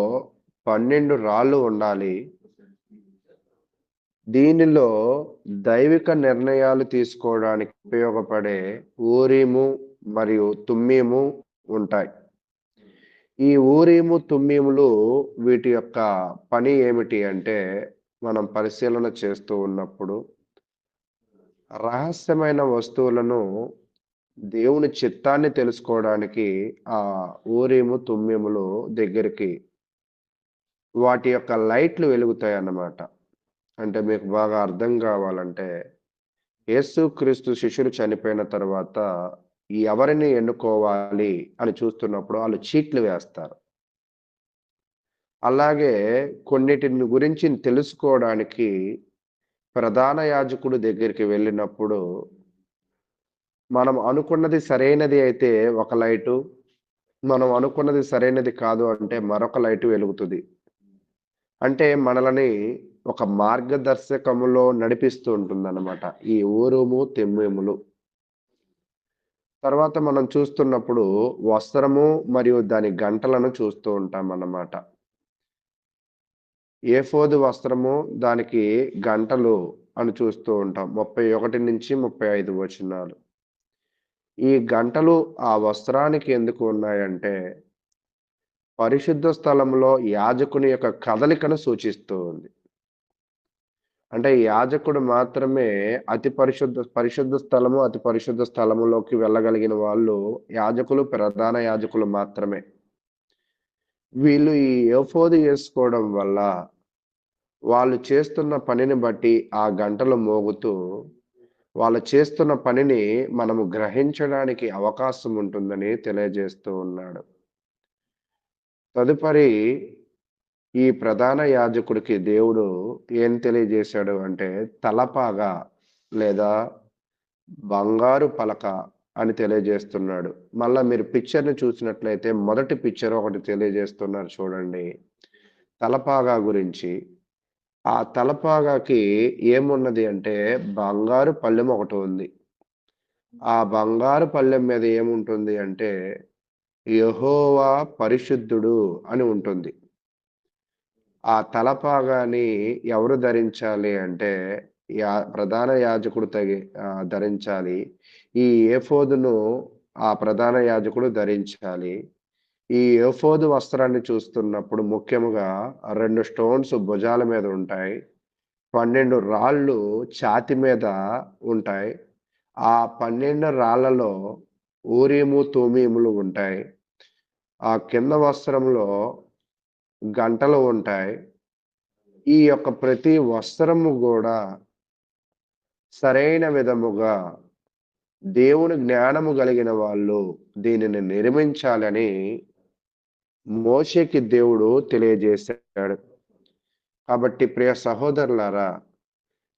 12 రాళ్ళు ఉండాలి. దీనిలో దైవిక నిర్ణయాలు తీసుకోవడానికి ఉపయోగపడే ఊరీము మరియు తుమ్మీము ఉంటాయి. ఈ ఊరీము తుమ్మీములు వీటి యొక్క పని ఏమిటి అంటే, మనం పరిశీలన చేస్తూ ఉన్నప్పుడు రహస్యమైన వస్తువులను దేవుని చిత్తాన్ని తెలుసుకోవడానికి ఆ ఊరీము తుమ్మీములు దగ్గరికి వాటి యొక్క లైట్లు వెలుగుతాయి అన్నమాట. అంటే మీకు బాగా అర్థం కావాలంటే, యేసుక్రీస్తు శిష్యులు చనిపోయిన తర్వాత ఎవరిని ఎన్నుకోవాలి అని చూస్తున్నప్పుడు వాళ్ళు చీట్లు వేస్తారు. అలాగే కొన్నిటిని గురించి తెలుసుకోవడానికి ప్రధాన యాజకుడు దగ్గరికి వెళ్ళినప్పుడు మనం అనుకున్నది సరైనది అయితే ఒక లైటు, మనం అనుకున్నది సరైనది కాదు అంటే మరొక లైటు వెలుగుతుంది. అంటే మనలని ఒక మార్గదర్శకములో నడిపిస్తూ ఉంటుందన్నమాట ఈ ఊరుము తెమ్మీములు. తర్వాత మనం చూస్తున్నప్పుడు వస్త్రము మరియు దాని గంటలను చూస్తూ ఉంటాం అన్నమాట. ఏఫోదు వస్త్రము దానికి గంటలు అని చూస్తూ ఉంటాం. 31 నుంచి 35 వచనాలు. ఈ గంటలు ఆ వస్త్రానికి ఎందుకు ఉన్నాయంటే, పరిశుద్ధ స్థలంలో యాజకుని యొక్క కదలికను సూచిస్తూ ఉంది. అంటే యాజకుడు మాత్రమే అతి పరిశుద్ధ స్థలము, అతి పరిశుద్ధ స్థలములోకి వెళ్ళగలిగిన వాళ్ళు యాజకులు, ప్రధాన యాజకులు మాత్రమే. వీళ్ళు ఈ ఏఫోదు వేసుకోవడం వల్ల వాళ్ళు చేస్తున్న పనిని బట్టి ఆ గంటలు మోగుతూ వాళ్ళు చేస్తున్న పనిని మనము గ్రహించడానికి అవకాశం ఉంటుందని తెలియజేస్తూ ఉన్నాడు. తదుపరి ఈ ప్రధాన యాజకుడికి దేవుడు ఏం తెలియజేశాడు అంటే, తలపాగా లేదా బంగారు పలక అని తెలియజేస్తున్నాడు. మళ్ళా మీరు పిక్చర్ని చూసినట్లయితే మొదటి పిక్చర్ ఒకటి తెలియజేస్తున్నారు చూడండి, తలపాగా గురించి. ఆ తలపాగాకి ఏమున్నది అంటే బంగారు పళ్ళెం ఒకటి ఉంది. ఆ బంగారు పళ్ళెం మీద ఏముంటుంది అంటే యెహోవా పరిశుద్ధుడు అని ఉంటుంది. ఆ తలపాగాని ఎవరు ధరించాలి అంటే ప్రధాన యాజకుడు ధరించాలి. ఈ ఏఫోదును ఆ ప్రధాన యాజకుడు ధరించాలి. ఈ ఏఫోదు వస్త్రాన్ని చూస్తున్నప్పుడు ముఖ్యముగా 2 స్టోన్స్ భుజాల మీద ఉంటాయి. 12 రాళ్ళు ఛాతి మీద ఉంటాయి. ఆ 12 రాళ్లలో ఊరీము తుమ్మీములు ఉంటాయి. ఆ కింద వస్త్రంలో గంటలు ఉంటాయి. ఈ యొక్క ప్రతి వస్త్రము కూడా సరైన విధముగా దేవుని జ్ఞానము కలిగిన వాళ్ళు దీనిని నిర్మించాలని మోషేకి దేవుడు తెలియజేశాడు. కాబట్టి ప్రియ సహోదరులారా,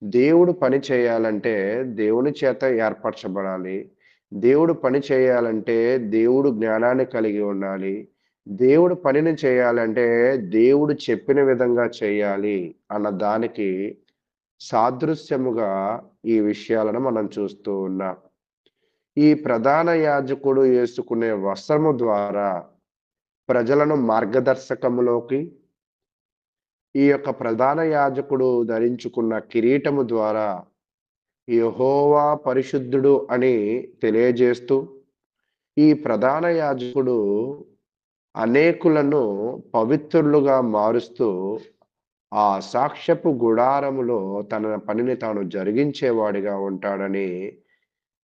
దేవుడు పని చేయాలంటే దేవుని చేత ఏర్పరచబడాలి. దేవుడు పని చేయాలంటే దేవుడు జ్ఞానాన్ని కలిగి ఉండాలి. దేవుడు పనిని చేయాలంటే దేవుడు చెప్పిన విధంగా చేయాలి అన్న దానికి సాదృశ్యముగా ఈ విషయాలను మనం చూస్తూ ఉన్నాం. ఈ ప్రధాన యాజకుడు వేసుకునే వస్త్రము ద్వారా ప్రజలను మార్గదర్శకములోకి, ఈ యొక్క ప్రధాన యాజకుడు ధరించుకున్న కిరీటము ద్వారా యెహోవా పరిశుద్ధుడు అని తెలియజేస్తూ, ఈ ప్రధాన యాజకుడు అనేకులను పవిత్రులుగా మారుస్తూ ఆ సాక్ష్యపు గుడారములో తన పనిని తాను జరిగించేవాడిగా ఉంటాడని,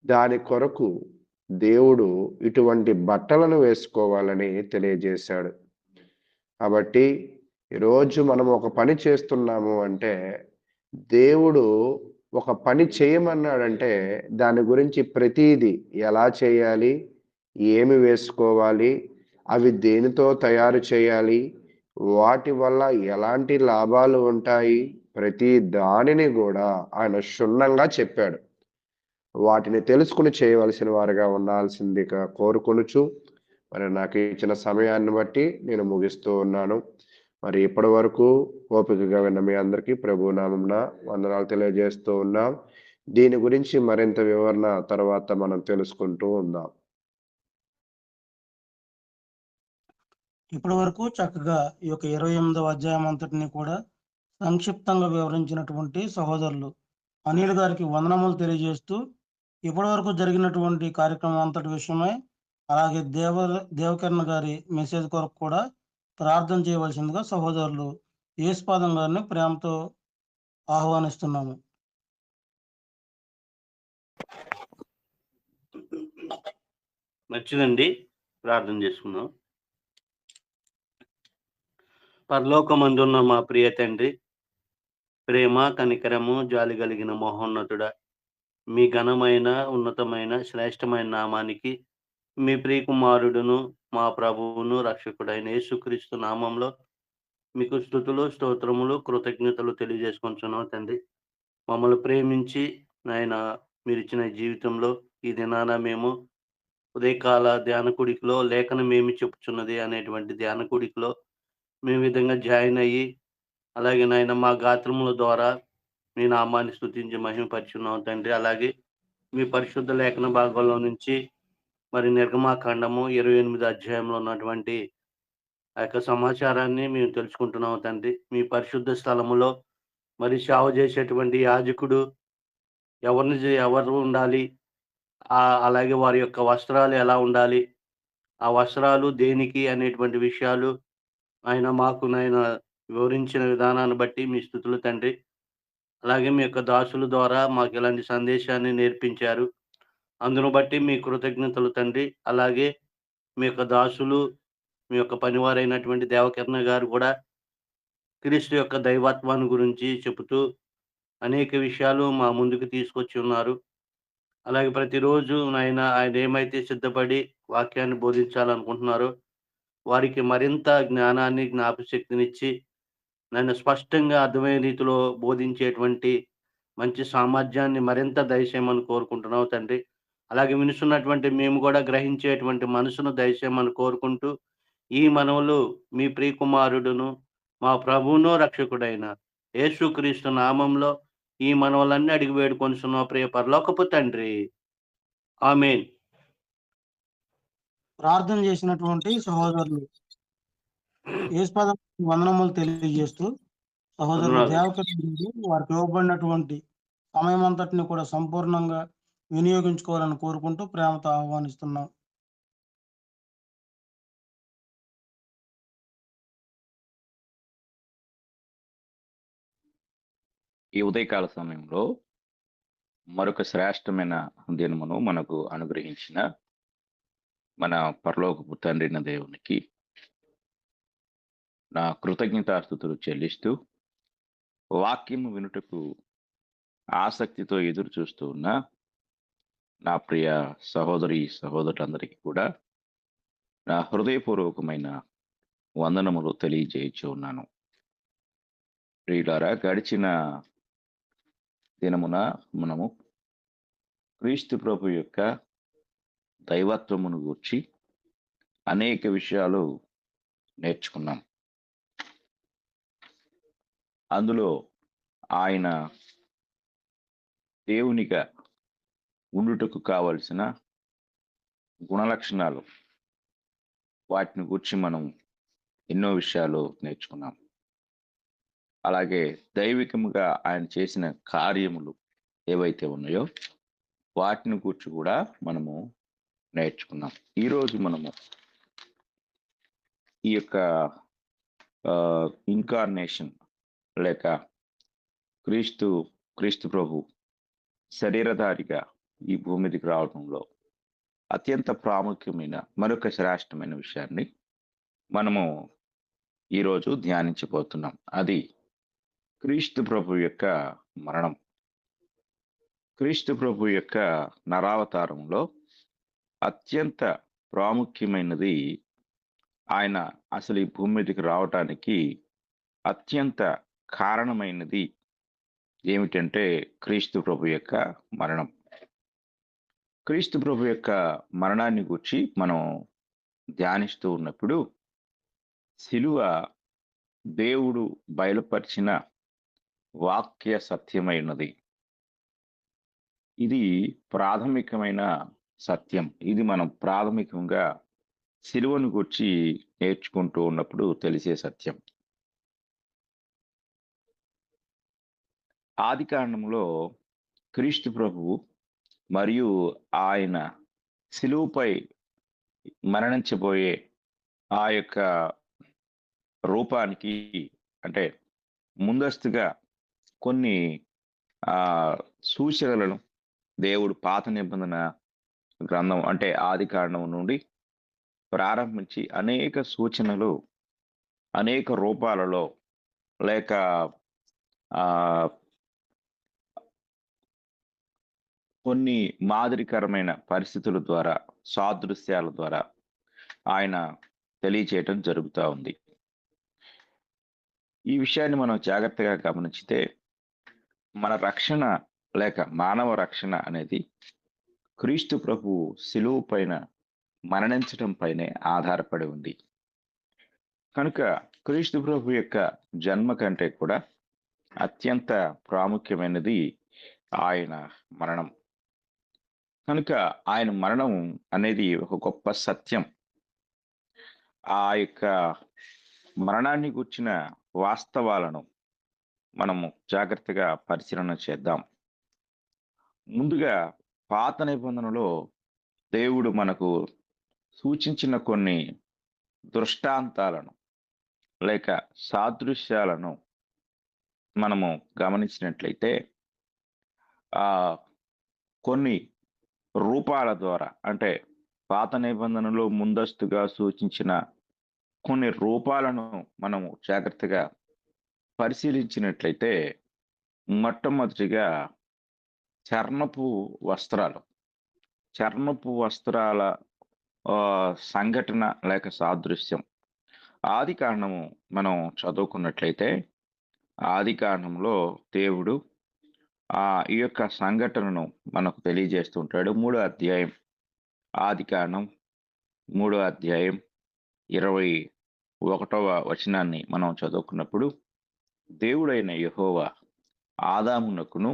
దాని కొరకు దేవుడు ఇటువంటి బట్టలను వేసుకోవాలని తెలియజేశాడు. కాబట్టి ఈరోజు మనం ఒక పని చేస్తున్నాము అంటే, దేవుడు ఒక పని చేయమన్నాడంటే దాని గురించి ప్రతీది ఎలా చేయాలి, ఏమి వేసుకోవాలి, అవి దేనితో తయారు చేయాలి, వాటి వల్ల ఎలాంటి లాభాలు ఉంటాయి, ప్రతి దానిని కూడా ఆయన క్షుణ్ణంగా చెప్పాడు. వాటిని తెలుసుకుని చేయవలసిన వారుగా ఉండాల్సిందిగా కోరుకొనుచు, మరి నాకు ఇచ్చిన సమయాన్ని బట్టి నేను ముగిస్తూ ఉన్నాను. మరి ఇప్పటి వరకు ఓపికగా విన్న మీ అందరికీ ప్రభు నామమున వందనాలు తెలియజేస్తూ ఉన్నాం. దీని గురించి మరింత వివరణ తర్వాత మనం తెలుసుకుంటూ ఉందాం. ఇప్పటి వరకు చక్కగా ఈ యొక్క 28వ అధ్యాయం అంతటిని కూడా సంక్షిప్తంగా వివరించినటువంటి సహోదరులు అనిల్ గారికి వందనములు తెలియజేస్తూ, ఇప్పటి వరకు జరిగినటువంటి కార్యక్రమం అంతటి విషయమై అలాగే దేవకర్ణ గారి మెసేజ్ కొరకు కూడా ప్రార్థన చేయవలసిందిగా సహోదరులు యేసుపాదం గారిని ప్రేమతో ఆహ్వానిస్తున్నాము. మంచిదండి, ప్రార్థన చేసుకుందాం. పరలోకమందున్న మా ప్రియ తండ్రి, ప్రేమ కనికరము జాలి కలిగిన మహోన్నతుడా, మీ ఘనమైన ఉన్నతమైన శ్రేష్టమైన నామానికి మీ ప్రియకుమారుడును మా ప్రభువును రక్షకుడైన యేసుక్రీస్తు నామంలో మీకు స్తుతులు స్తోత్రములు కృతజ్ఞతలు తెలియజేసుకుంటున్నాం తండ్రి. మమ్మల్ని ప్రేమించి నాయన మీరు ఇచ్చిన జీవితంలో ఈ దినాన మేము ఉదయకాల ధ్యాన కూడికలో లేఖనం ఏమి చెప్పుచున్నది అనేటువంటి ధ్యాన కూడికలో మేము విధంగా జాయిన్ అయ్యి, అలాగే నాయన మా గాత్రముల ద్వారా మీ నామాన్ని స్తుతించి మహిమపరుచున్నాం తండ్రి. అలాగే మీ పరిశుద్ధ లేఖన భాగంలో నుంచి మరి నిర్గమాకాండము 28 అధ్యాయంలో ఉన్నటువంటి ఆ యొక్క సమాచారాన్ని మేము తెలుసుకుంటున్నాం తండ్రి. మీ పరిశుద్ధ స్థలములో మరి సేవ చేసేటువంటి యాజకుడు ఎవరు ఉండాలి, అలాగే వారి యొక్క వస్త్రాలు ఎలా ఉండాలి, ఆ వస్త్రాలు దేనికి అనేటువంటి విషయాలు ఆయన మాకు నాయన వివరించిన విధానాన్ని బట్టి మీ స్తుతులు తండ్రి. అలాగే మీ యొక్క దాసుల ద్వారా మాకు ఇలాంటి సందేశాన్ని నేర్పించారు, అందును బట్టి మీ కృతజ్ఞతలు తండ్రి. అలాగే మీ యొక్క దాసులు, మీ యొక్క పనివారైనటువంటి దేవకర్ణ గారు కూడా క్రీస్తు యొక్క దైవత్వాన్ని గురించి చెబుతూ అనేక విషయాలు మా ముందుకు తీసుకొచ్చి ఉన్నారు. అలాగే ప్రతిరోజు ఆయన ఏమైతే సిద్ధపడి వాక్యాన్ని బోధించాలనుకుంటున్నారో వారికి మరింత జ్ఞానాన్ని జ్ఞాపశక్తినిచ్చి నన్ను స్పష్టంగా అర్థమయ్యే రీతిలో బోధించేటువంటి మంచి సామర్థ్యాన్ని మరింత దయచేయమని కోరుకుంటున్నావు తండ్రి. అలాగే వినుచున్నటువంటి మేము కూడా గ్రహించేటువంటి మనసును దయచేయమని కోరుకుంటూ, ఈ మనవులు మీ ప్రియకుమారుడును మా ప్రభువును రక్షకుడైన యేసుక్రీస్తు నామంలో ఈ మనవులన్నీ అడిగి వేడుకొనుచున్నాం ప్రియ పరలోకపు తండ్రి, ఆమేన్. ప్రార్థన చేసినటువంటి సహోదరులు యేసుపాదం వందనములు తెలియజేస్తూ, సహోదరులు దేవకర్ణ వారికి ఇవ్వబడినటువంటి సమయం అంతటిని కూడా సంపూర్ణంగా వినియోగించుకోవాలని కోరుకుంటూ ప్రేమతో ఆహ్వానిస్తున్నాం. ఈ ఉదయకాల సమయంలో మరొక శ్రేష్టమైన దినమును మనకు అనుగ్రహించిన మన పరలోకపు తండ్రిన దేవునికి నా కృతజ్ఞతాస్తుతులు చెల్లిస్తూ, వాక్యము వినుటకు ఆసక్తితో ఎదురు చూస్తూ ఉన్న నా ప్రియ సహోదరులందరికీ కూడా నా హృదయపూర్వకమైన వందనములు తెలియజేయచ్చు ఉన్నాను. ప్రియులారా, గడిచిన దినమున మనము క్రీస్తు ప్రభు యొక్క దైవత్వమును గూర్చి అనేక విషయాలు నేర్చుకున్నాం. అందులో ఆయన దేవునిగా ఉండుటకు కావలసిన గుణలక్షణాలు, వాటిని గురించి మనం ఎన్నో విషయాలు నేర్చుకున్నాం. అలాగే దైవికముగా ఆయన చేసిన కార్యములు ఏవైతే ఉన్నాయో వాటిని గురించి కూడా మనము నేర్చుకున్నాం. ఈరోజు మనము ఈ యొక్క ఇన్కార్నేషన్ లేక క్రీస్తు క్రీస్తు ప్రభు శరీరధారిగా ఈ భూమి మీదకి రావడంలో అత్యంత ప్రాముఖ్యమైన మరొక శ్రేష్టమైన విషయాన్ని మనము ఈరోజు ధ్యానించబోతున్నాం. అది క్రీస్తు ప్రభు యొక్క మరణం. క్రీస్తు ప్రభు యొక్క నరావతారంలో అత్యంత ప్రాముఖ్యమైనది, ఆయన అసలు ఈ భూమి మీదకి రావటానికి అత్యంత కారణమైనది ఏమిటంటే క్రీస్తు ప్రభు యొక్క మరణం. క్రీస్తు ప్రభు యొక్క మరణాన్ని గురించి మనం ధ్యానిస్తూ ఉన్నప్పుడు శిలువ దేవుడు బయలుపరిచిన వాక్య సత్యమైనది. ఇది ప్రాథమికమైన సత్యం. ఇది మనం ప్రాథమికంగా శిలువను గురించి నేర్చుకుంటూ ఉన్నప్పుడు తెలిసే సత్యం. ఆది కాండంలో క్రీస్తు ప్రభువు మరియు ఆయన శిలువపై మరణించబోయే ఆ యొక్క రూపానికి అంటే ముందస్తుగా కొన్ని సూచనలను దేవుడు పాత నిబంధన గ్రంథం అంటే ఆది కాండం నుండి ప్రారంభించి అనేక సూచనలు అనేక రూపాలలో లేక కొన్ని మాదిరికరమైన పరిస్థితుల ద్వారా సాదృశ్యాల ద్వారా ఆయన తెలియచేయటం జరుగుతూ ఉంది. ఈ విషయాన్ని మనం జాగ్రత్తగా గమనించితే మన రక్షణ లేక మానవ రక్షణ అనేది క్రీస్తు ప్రభు శిలువ పైన మరణించటం పైనే ఆధారపడి ఉంది. కనుక క్రీస్తు ప్రభు యొక్క జన్మ కంటే కూడా అత్యంత ప్రాముఖ్యమైనది ఆయన మరణం. కనుక ఆయన మరణం అనేది ఒక గొప్ప సత్యం. ఆ యొక్క మరణాన్ని గుర్చిన వాస్తవాలను మనము జాగ్రత్తగా పరిశీలన చేద్దాం. ముందుగా పాత నిబంధనలో దేవుడు మనకు సూచించిన కొన్ని దృష్టాంతాలను లేక సాదృశ్యాలను మనము గమనించినట్లయితే కొన్ని రూపాల ద్వారా అంటే పాత నిబంధనలో ముందస్తుగా సూచించిన కొన్ని రూపాలను మనము జాగ్రత్తగా పరిశీలించినట్లయితే మొట్టమొదటిగా చర్మపు వస్త్రాల సంఘటన లేక సాదృశ్యం. ఆది కాండము మనం చదువుకున్నట్లయితే ఆది కాండంలో దేవుడు ఈ యొక్క సంఘటనను మనకు తెలియజేస్తుంటాడు. 3వ అధ్యాయం ఆది కాండం 3వ అధ్యాయం 21వ వచనాన్ని మనం చదువుకున్నప్పుడు దేవుడైన యెహోవా ఆదామునకును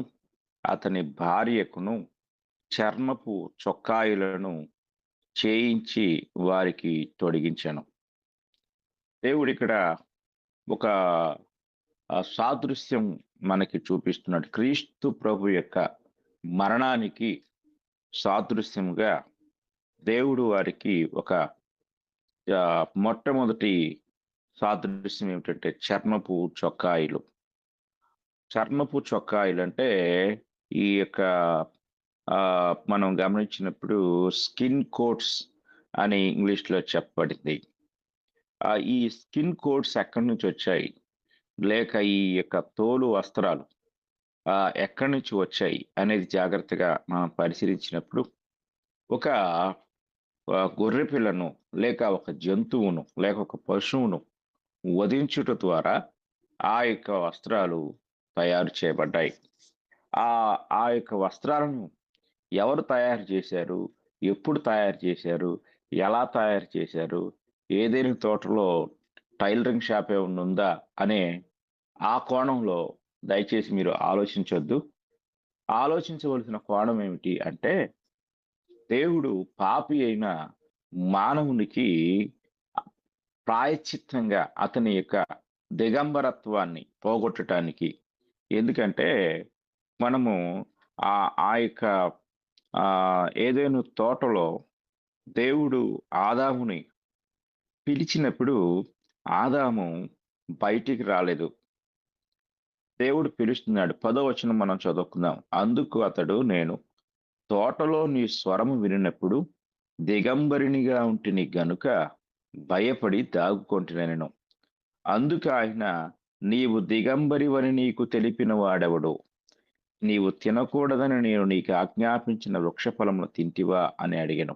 అతని భార్యకును చర్మపు చొక్కాయిలను చేయించి వారికి తొడిగించాను. దేవుడు ఇక్కడ ఒక సాదృశ్యం మనకి చూపిస్తున్నాడు. క్రీస్తు ప్రభు యొక్క మరణానికి సాదృశ్యంగా దేవుడు వారికి ఒక మొట్టమొదటి సాదృశ్యం ఏమిటంటే చర్మపు చొక్కాయిలు. చర్మపు చొక్కాయిలు అంటే ఈ యొక్క మనం గమనించినప్పుడు స్కిన్ కోట్స్ అని ఇంగ్లీష్లో చెప్పబడింది. ఈ స్కిన్ కోట్స్ ఎక్కడి నుంచి వచ్చాయి లేక ఈ యొక్క తోలు వస్త్రాలు ఎక్కడి నుంచి వచ్చాయి అనేది జాగ్రత్తగా మనం పరిశీలించినప్పుడు ఒక గొర్రె పిల్లను లేక ఒక జంతువును లేక ఒక పశువును వధించుట ద్వారా ఆ యొక్క వస్త్రాలు తయారు చేయబడ్డాయి. ఆ యొక్క వస్త్రాలను ఎవరు తయారు చేశారు, ఎప్పుడు తయారు చేశారు, ఎలా తయారు చేశారు, ఏదైనా తోటలో టైలరింగ్ షాప్ ఏమైనా ఉందా అనే ఆ కోణంలో దయచేసి మీరు ఆలోచించొద్దు. ఆలోచించవలసిన కోణం ఏమిటి అంటే దేవుడు పాపి అయిన మానవునికి ప్రాయశ్చిత్తంగా అతని యొక్క దిగంబరత్వాన్ని పోగొట్టడానికి. ఎందుకంటే మనము ఆ యొక్క ఏదైనా తోటలో దేవుడు ఆదాముని పిలిచినప్పుడు ఆదాము బయటికి రాలేదు. దేవుడు పిలుస్తున్నాడు. 10వ వచనం మనం చదువుకుందాం. అందుకు అతడు, నేను తోటలో నీ స్వరము వినినప్పుడు దిగంబరినిగా ఉంటిని గనుక భయపడి దాగుకొంటినెను. అందుకు ఆయన, నీవు దిగంబరివని నీకు తెలిపిన వాడెవడు? నీవు తినకూడదని నేను నీకు ఆజ్ఞాపించిన వృక్షఫలమును తింటివా అని అడిగాను.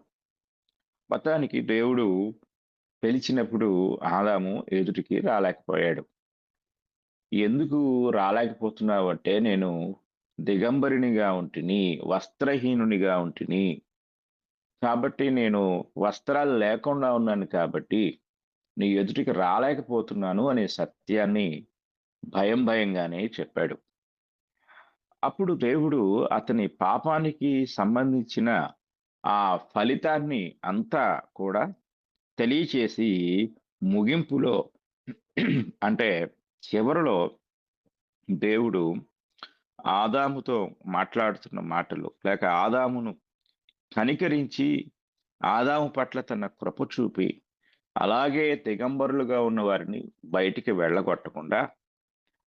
మొత్తానికి దేవుడు పిలిచినప్పుడు ఆదాము ఎదుటికి రాలేకపోయాడు. ఎందుకు రాలేకపోతున్నావు అంటే, నేను దిగంబరినిగా ఉంటిని, వస్త్రహీనునిగా ఉంటిని, కాబట్టి నేను వస్త్రాలు లేకుండా ఉన్నాను కాబట్టి నీ ఎదుటికి రాలేకపోతున్నాను అనే సత్యాన్ని భయంగానే చెప్పాడు. అప్పుడు దేవుడు అతని పాపానికి సంబంధించిన ఆ ఫలితాన్ని అంతా కూడా తెలియచేసి ముగింపులో అంటే చివరిలో దేవుడు ఆదాముతో మాట్లాడుతున్న మాటలు, లేక ఆదామును కనికరించి ఆదాము పట్ల తన కృప చూపి, అలాగే దిగంబరులుగా ఉన్న వారిని బయటికి వెళ్ళగొట్టకుండా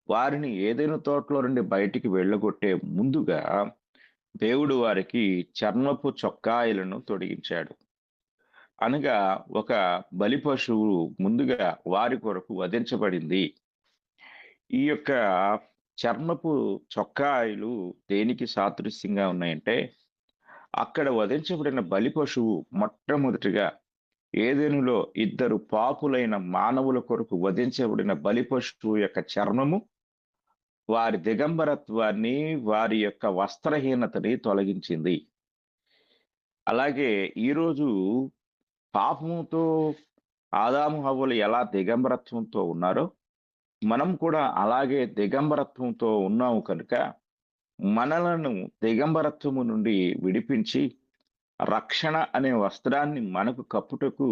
వారిని ఏదైనా తోటలో నుండి బయటికి వెళ్ళగొట్టే ముందుగా దేవుడు వారికి చర్మపు చొక్కాయిలను తొడిగించాడు. అనగా ఒక బలి పశువు ముందుగా వారి కొరకు వధించబడింది. ఈ యొక్క చర్మపు చొక్కాయిలు దేనికి సాదృశ్యంగా ఉన్నాయంటే, అక్కడ వధించబడిన బలి పశువు మొట్టమొదటిగా ఏదెనులో 2 పాపులైన మానవుల కొరకు వధించబడిన బలి పశువు యొక్క చర్మము వారి దిగంబరత్వాన్ని, వారి యొక్క వస్త్రహీనతని తొలగించింది. అలాగే ఈరోజు పాపముతో ఆదాము హవ్వలు ఎలా దిగంబరత్వంతో ఉన్నారో మనం కూడా అలాగే దిగంబరత్వంతో ఉన్నాము కనుక మనలను దిగంబరత్వము నుండి విడిపించి రక్షణ అనే వస్త్రాన్ని మనకు కప్పుటకు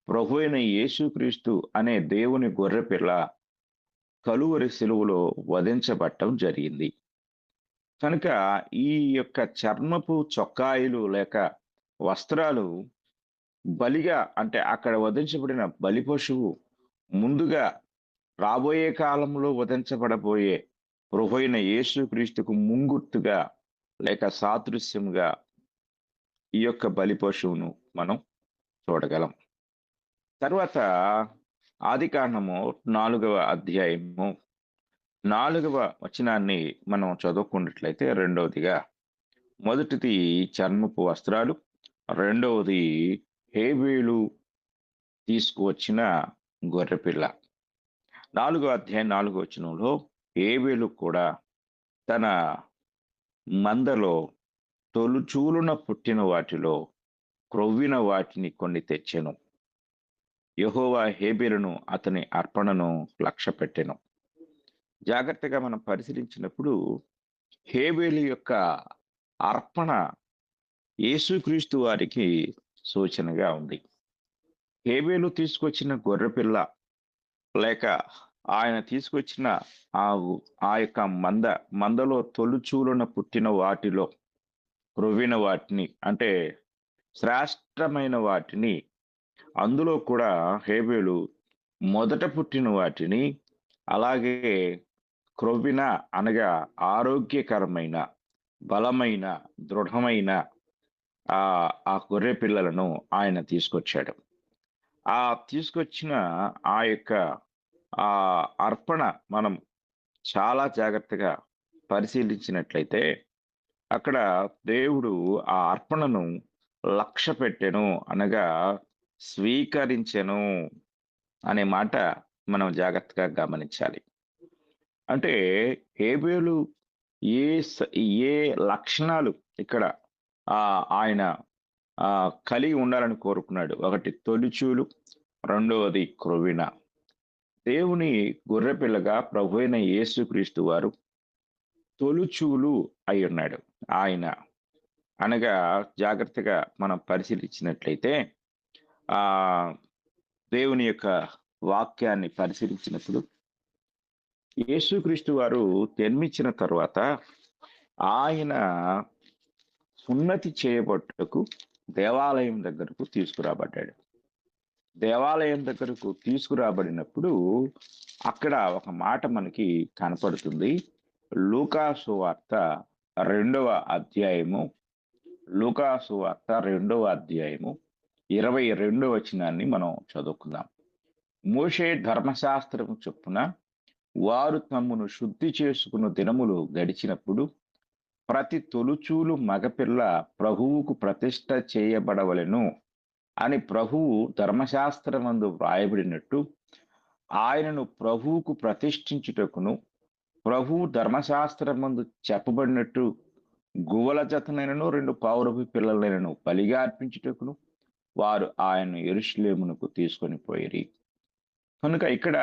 ప్రభువైన యేసుక్రీస్తు అనే దేవుని గొర్రెపిల్ల కలువరి సిలువలో వధించబడటం జరిగింది. కనుక ఈ యొక్క చర్మపు చొక్కాయిలు లేక వస్త్రాలు బలిగా, అంటే అక్కడ వధించబడిన బలి పశువు ముందుగా రాబోయే కాలంలో వధించబడబోయే ప్రభువైన యేసుక్రీస్తుకు ముంగుర్తుగా లేక సాదృశ్యంగా ఈ యొక్క బలి పశువును మనం చూడగలం. తర్వాత ఆదికాండము 4వ అధ్యాయము 4వ వచనాన్ని మనం చదువుకున్నట్లయితే, రెండవదిగా మొదటిది చర్మపు వస్త్రాలు, రెండవది హేబేలు తీసుకువచ్చిన గొర్రెపిల్ల. 4వ అధ్యాయం 4వ వచనంలో హేబేలు కూడా తన మందలో తొలుచూలున పుట్టిన వాటిలో క్రొవ్విన వాటిని కొన్ని తెచ్చెను. యెహోవా హేబేలును అతని అర్పణను లక్ష్యపెట్టెను. జాగ్రత్తగా మనం పరిశీలించినప్పుడు హేబేలు యొక్క అర్పణ యేసుక్రీస్తు వారికి సూచనగా ఉంది. హేబేలు తీసుకొచ్చిన గొర్రెపిల్ల లేక ఆయన తీసుకొచ్చిన ఆ యొక్క మందలో తొలుచూలున పుట్టిన వాటిలో క్రొవ్విన వాటిని, అంటే శ్రేష్టమైన వాటిని, అందులో కూడా హేబేలు మొదట పుట్టిన వాటిని, అలాగే క్రొవ్విన అనగా ఆరోగ్యకరమైన, బలమైన, దృఢమైన ఆ గొర్రె పిల్లలను ఆయన తీసుకొచ్చాడు. ఆ తీసుకొచ్చిన ఆ యొక్క అర్పణ మనం చాలా జాగ్రత్తగా పరిశీలించినట్లయితే అక్కడ దేవుడు ఆ అర్పణను లక్ష్య పెట్టెను, అనగా స్వీకరించెను అనే మాట మనం జాగ్రత్తగా గమనించాలి. అంటే హేబేలు ఏ లక్షణాలు ఇక్కడ ఆయన కలిగి ఉండాలని కోరుకున్నాడు? ఒకటి తొలిచూలు, రెండవది క్రొవ్విన. దేవుని గొర్రెపిల్లగా ప్రభువైన యేసుక్రీస్తు వారు తొలిచూలు అయి ఉన్నాడు. ఆయన అనగా జాగ్రత్తగా మనం పరిశీలించినట్లయితే దేవుని యొక్క వాక్యాన్ని పరిశీలించినప్పుడు యేసుక్రీస్తు వారు జన్మించిన తర్వాత ఆయన సున్నతి చేయబట్టుకు దేవాలయం దగ్గరకు తీసుకురాబడ్డాడు. దేవాలయం దగ్గరకు తీసుకురాబడినప్పుడు అక్కడ ఒక మాట మనకి కనపడుతుంది. లూకా సువార్త 2వ అధ్యాయము 22వ వచనాన్ని మనం చదువుకుందాం. మోషే ధర్మశాస్త్రము చొప్పున వారు తమ్మును శుద్ధి చేసుకున్న దినములు గడిచినప్పుడు ప్రతి తొలుచూలు మగపిల్ల ప్రభువుకు ప్రతిష్ఠ చేయబడవలెను అని ప్రభువు ధర్మశాస్త్రమందు వ్రాయబడినట్టు ఆయనను ప్రభువుకు ప్రతిష్ఠించుటకును ప్రభువు ధర్మశాస్త్రమందు చెప్పబడినట్టు గువ్వల జతనైనను 2 పౌరపు పిల్లలైనను బలిగా అర్పించుటకును వారు ఆయన్ను యెరూషలేమునకు తీసుకొని పోయిరి. కనుక ఇక్కడ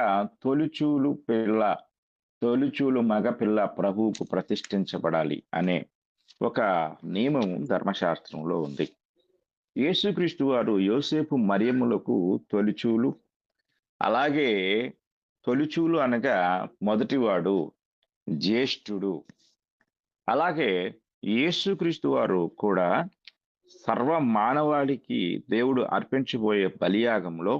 తొలిచూలు మగపిల్ల ప్రభువుకు ప్రతిష్ఠించబడాలి అనే ఒక నియమం ధర్మశాస్త్రంలో ఉంది. యేసుక్రీస్తు వారు యోసేపు మరియమ్ములకు తొలిచూలు, అలాగే తొలిచూలు అనగా మొదటివాడు, జ్యేష్ఠుడు. అలాగే యేసుక్రీస్తు వారు కూడా సర్వ మానవాళికి దేవుడు అర్పించబోయే బలియాగంలో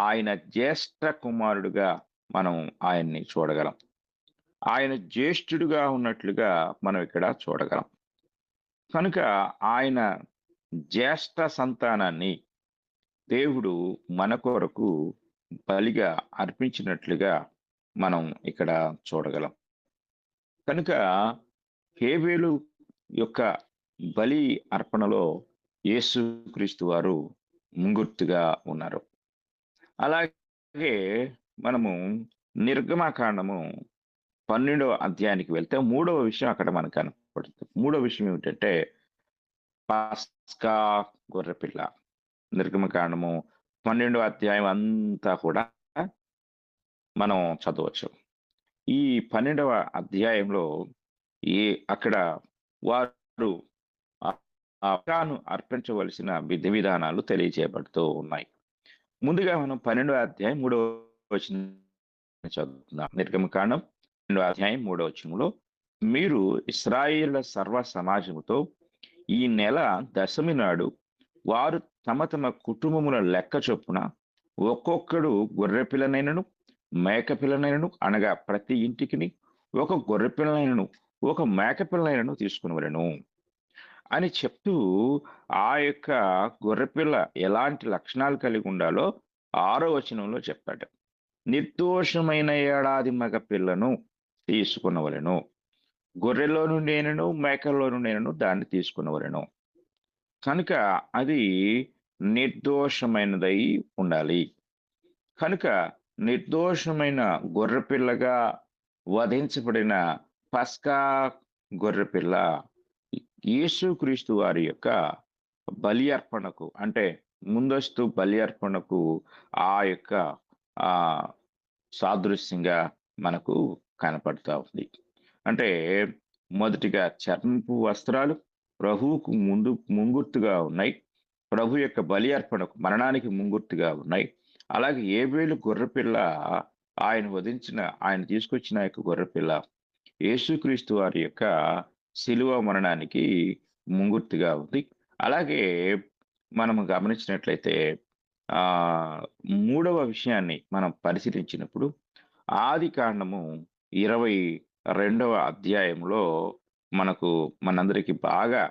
ఆయన జ్యేష్ఠ కుమారుడుగా మనం ఆయన్ని చూడగలం. ఆయన జ్యేష్ఠుడుగా ఉన్నట్లుగా మనం ఇక్కడ చూడగలం. కనుక ఆయన జ్యేష్ఠ సంతానాన్ని దేవుడు మన కొరకు బలిగా అర్పించినట్లుగా మనం ఇక్కడ చూడగలం. కనుక హేబేలు యొక్క బలి అర్పణలో యేసుక్రీస్తు వారు ముంగుర్తుగా ఉన్నారు. అలాగే మనము నిర్గమకాండము 12వ అధ్యాయానికి వెళ్తే 3వ విషయం అక్కడ మనకు కనపడుతుంది. 3వ విషయం ఏమిటంటే పస్కా గొర్రెపిల్ల. నిర్గమకాండము 12వ అధ్యాయం అంతా కూడా మనం చదవచ్చు. ఈ 12వ అధ్యాయంలో అక్కడ వారు అర్పించవలసిన విధి విధానాలు తెలియజేయబడుతూ ఉన్నాయి. ముందుగా మనం 12వ అధ్యాయం 3వ వచనం చదువుతున్నాం. నిర్గమకాండం 12వ అధ్యాయం 3వ వచనంలో, మీరు ఇశ్రాయేలుల సర్వ సమాజముతో ఈ నెల దశమి నాడు వారు తమ తమ కుటుంబముల లెక్క చొప్పున ఒక్కొక్కడు గొర్రెపిల్లనైనను మేకపిల్లనైనను అనగా ప్రతి ఇంటికి ఒక గొర్రెపిల్లనైనను ఒక మేకపిల్లనైనను తీసుకునివలెను అని చెప్తూ ఆ యొక్క గొర్రెపిల్ల ఎలాంటి లక్షణాలు కలిగి ఉండాలో 6వ వచనంలో చెప్పాడు. నిర్దోషమైన ఏడాది మగ పిల్లను తీసుకునవలెను, గొర్రెలో నుండేనను మేకల్లో నుండేనను దాన్ని తీసుకునవలెను. కనుక అది నిర్దోషమైనదై ఉండాలి. కనుక నిర్దోషమైన గొర్రెపిల్లగా వధించబడిన పస్కా గొర్రెపిల్ల యేసుక్రీస్తు వారి యొక్క బలి అర్పణకు, అంటే ముందస్తు బలి అర్పణకు ఆ యొక్క సాదృశ్యంగా మనకు కనపడతా ఉంది. అంటే మొదటిగా చర్మపు వస్త్రాలు ప్రభువుకు ముంగుర్తుగా ఉన్నాయి. ప్రభు యొక్క బలి అర్పణకు, మరణానికి ముంగుర్తుగా ఉన్నాయి. అలాగే ఏబేలు గొర్రెపిల్ల ఆయన తీసుకొచ్చిన యొక్క గొర్రెపిల్ల యేసుక్రీస్తు వారి యొక్క శిలువ మరణానికి ముంగుర్తుగా ఉంది. అలాగే మనము గమనించినట్లయితే 3వ విషయాన్ని మనం పరిశీలించినప్పుడు ఆది కాండము 22వ అధ్యాయంలో మనందరికీ బాగా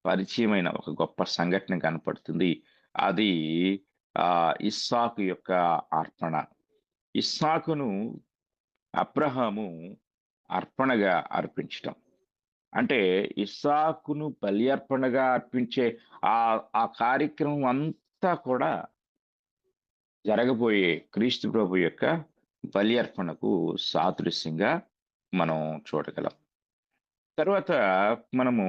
పరిచయమైన ఒక గొప్ప సంఘటన కనపడుతుంది. అది ఇస్సాకు యొక్క అర్పణ. ఇస్సాకును అబ్రహాము అర్పణగా అర్పించటం, అంటే ఇస్సాకును బలి అర్పణగా అర్పించే ఆ కార్యక్రమం అంతా కూడా జరగబోయే క్రీస్తు ప్రభు యొక్క బలి అర్పణకు సాదృశ్యంగా మనం చూడగలం. తర్వాత మనము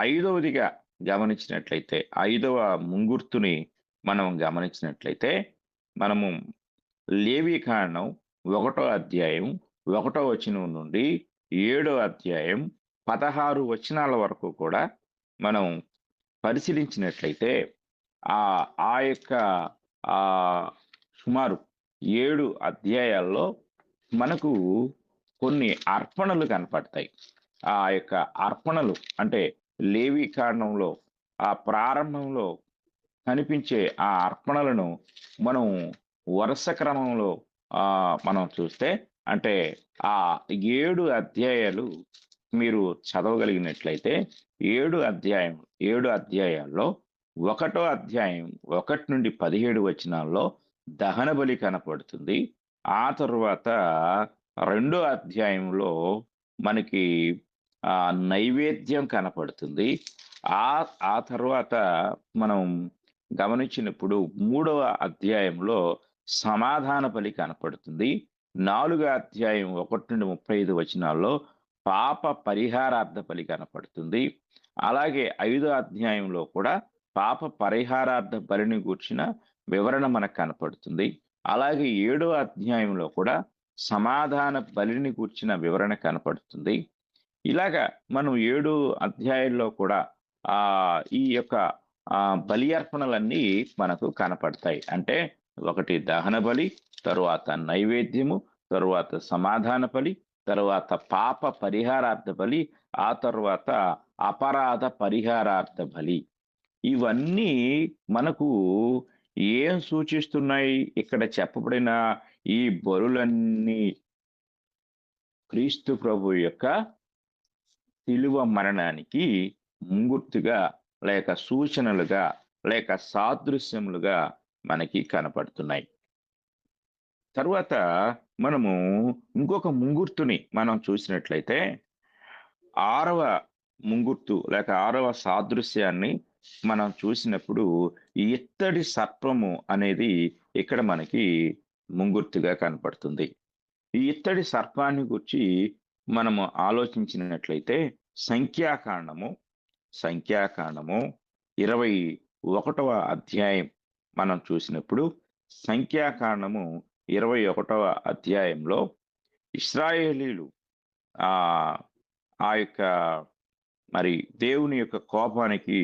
5వదిగా గమనించినట్లయితే, 5వ ముంగుర్తుని మనం గమనించినట్లయితే, మనము లేవీకాండం 1వ అధ్యాయం 1వ వచనం నుండి 7వ అధ్యాయం 16 వచనాల వరకు కూడా మనం పరిశీలించినట్లయితే ఆ యొక్క సుమారు 7 అధ్యాయాల్లో మనకు కొన్ని అర్పణలు కనపడతాయి. ఆ యొక్క అర్పణలు అంటే లేవి కాండంలో ఆ ప్రారంభంలో కనిపించే ఆ అర్పణలను మనం వరుస క్రమంలో మనం చూస్తే అంటే ఆ 7 అధ్యాయాలు మీరు చదవగలిగినట్లయితే 7 అధ్యాయాల్లో 1వ అధ్యాయం 1 నుండి 17 వచనాల్లో దహన బలి కనపడుతుంది. ఆ తరువాత 2వ అధ్యాయంలో మనకి నైవేద్యం కనపడుతుంది. ఆ తర్వాత మనం గమనించినప్పుడు 3వ అధ్యాయంలో సమాధాన బలి కనపడుతుంది. 4వ అధ్యాయం 1 నుండి 35 వచనాల్లో పాప పరిహారార్థ బలి కనపడుతుంది. అలాగే 5వ అధ్యాయంలో కూడా పాప పరిహారార్థ బలిని గూర్చిన వివరణ మనకు కనపడుతుంది. అలాగే 7వ అధ్యాయంలో కూడా సమాధాన బలిని గూర్చిన వివరణ కనపడుతుంది. ఇలాగా మనం 7 అధ్యాయాల్లో కూడా ఈ యొక్క బలి అర్పణలన్నీ మనకు కనపడతాయి. అంటే ఒకటి దహన బలి, తరువాత నైవేద్యము, తరువాత సమాధాన బలి, తరువాత పాప పరిహారార్థ బలి, ఆ తరువాత అపరాధ పరిహారార్థ బలి. ఇవన్నీ మనకు ఏం సూచిస్తున్నాయి? ఇక్కడ చెప్పబడిన ఈ బలులన్నీ క్రీస్తు ప్రభు యొక్క శిలువ మరణానికి ముంగుర్తుగా, లేక సూచనలుగా, లేక సాదృశ్యములుగా మనకి కనపడుతున్నాయి. తర్వాత మనము ఇంకొక ముంగుర్తుని మనం చూసినట్లయితే 6వ ముంగుర్తు లేక 6వ సాదృశ్యాన్ని మనం చూసినప్పుడు ఇత్తడి సర్పము అనేది ఇక్కడ మనకి ముంగుర్తుగా కనపడుతుంది. ఈ ఇత్తడి సర్పాన్ని గురించి మనము ఆలోచించినట్లయితే సంఖ్యాకాండము 21వ అధ్యాయం మనం చూసినప్పుడు సంఖ్యాకాండము 21వ అధ్యాయంలో ఇశ్రాయేలీలు ఆ యొక్క మరి దేవుని యొక్క కోపానికి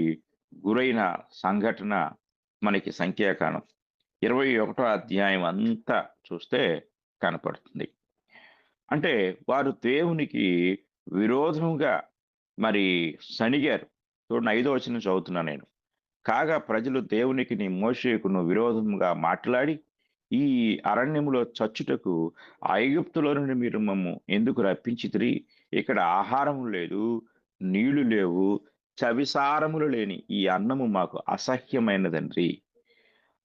గురైన సంఘటన మనకి సంఖ్యాకాండం 21వ అధ్యాయం అంతా చూస్తే కనపడుతుంది. అంటే వారు దేవునికి విరోధంగా మరి సణిగారు. చూడండి, 5వ వచనం చదువుతున్నా నేను. కాగా ప్రజలు దేవునికి నీ మోషేకును విరోధముగా మాట్లాడి, ఈ అరణ్యములో చచ్చుటకు ఐగుప్తులో నుండి మీరు మమ్ము ఎందుకు రప్పించితిరి? ఇక్కడ ఆహారము లేదు, నీళ్లు లేవు, చవిసారములు లేని ఈ అన్నము మాకు అసహ్యమైనదండ్రి.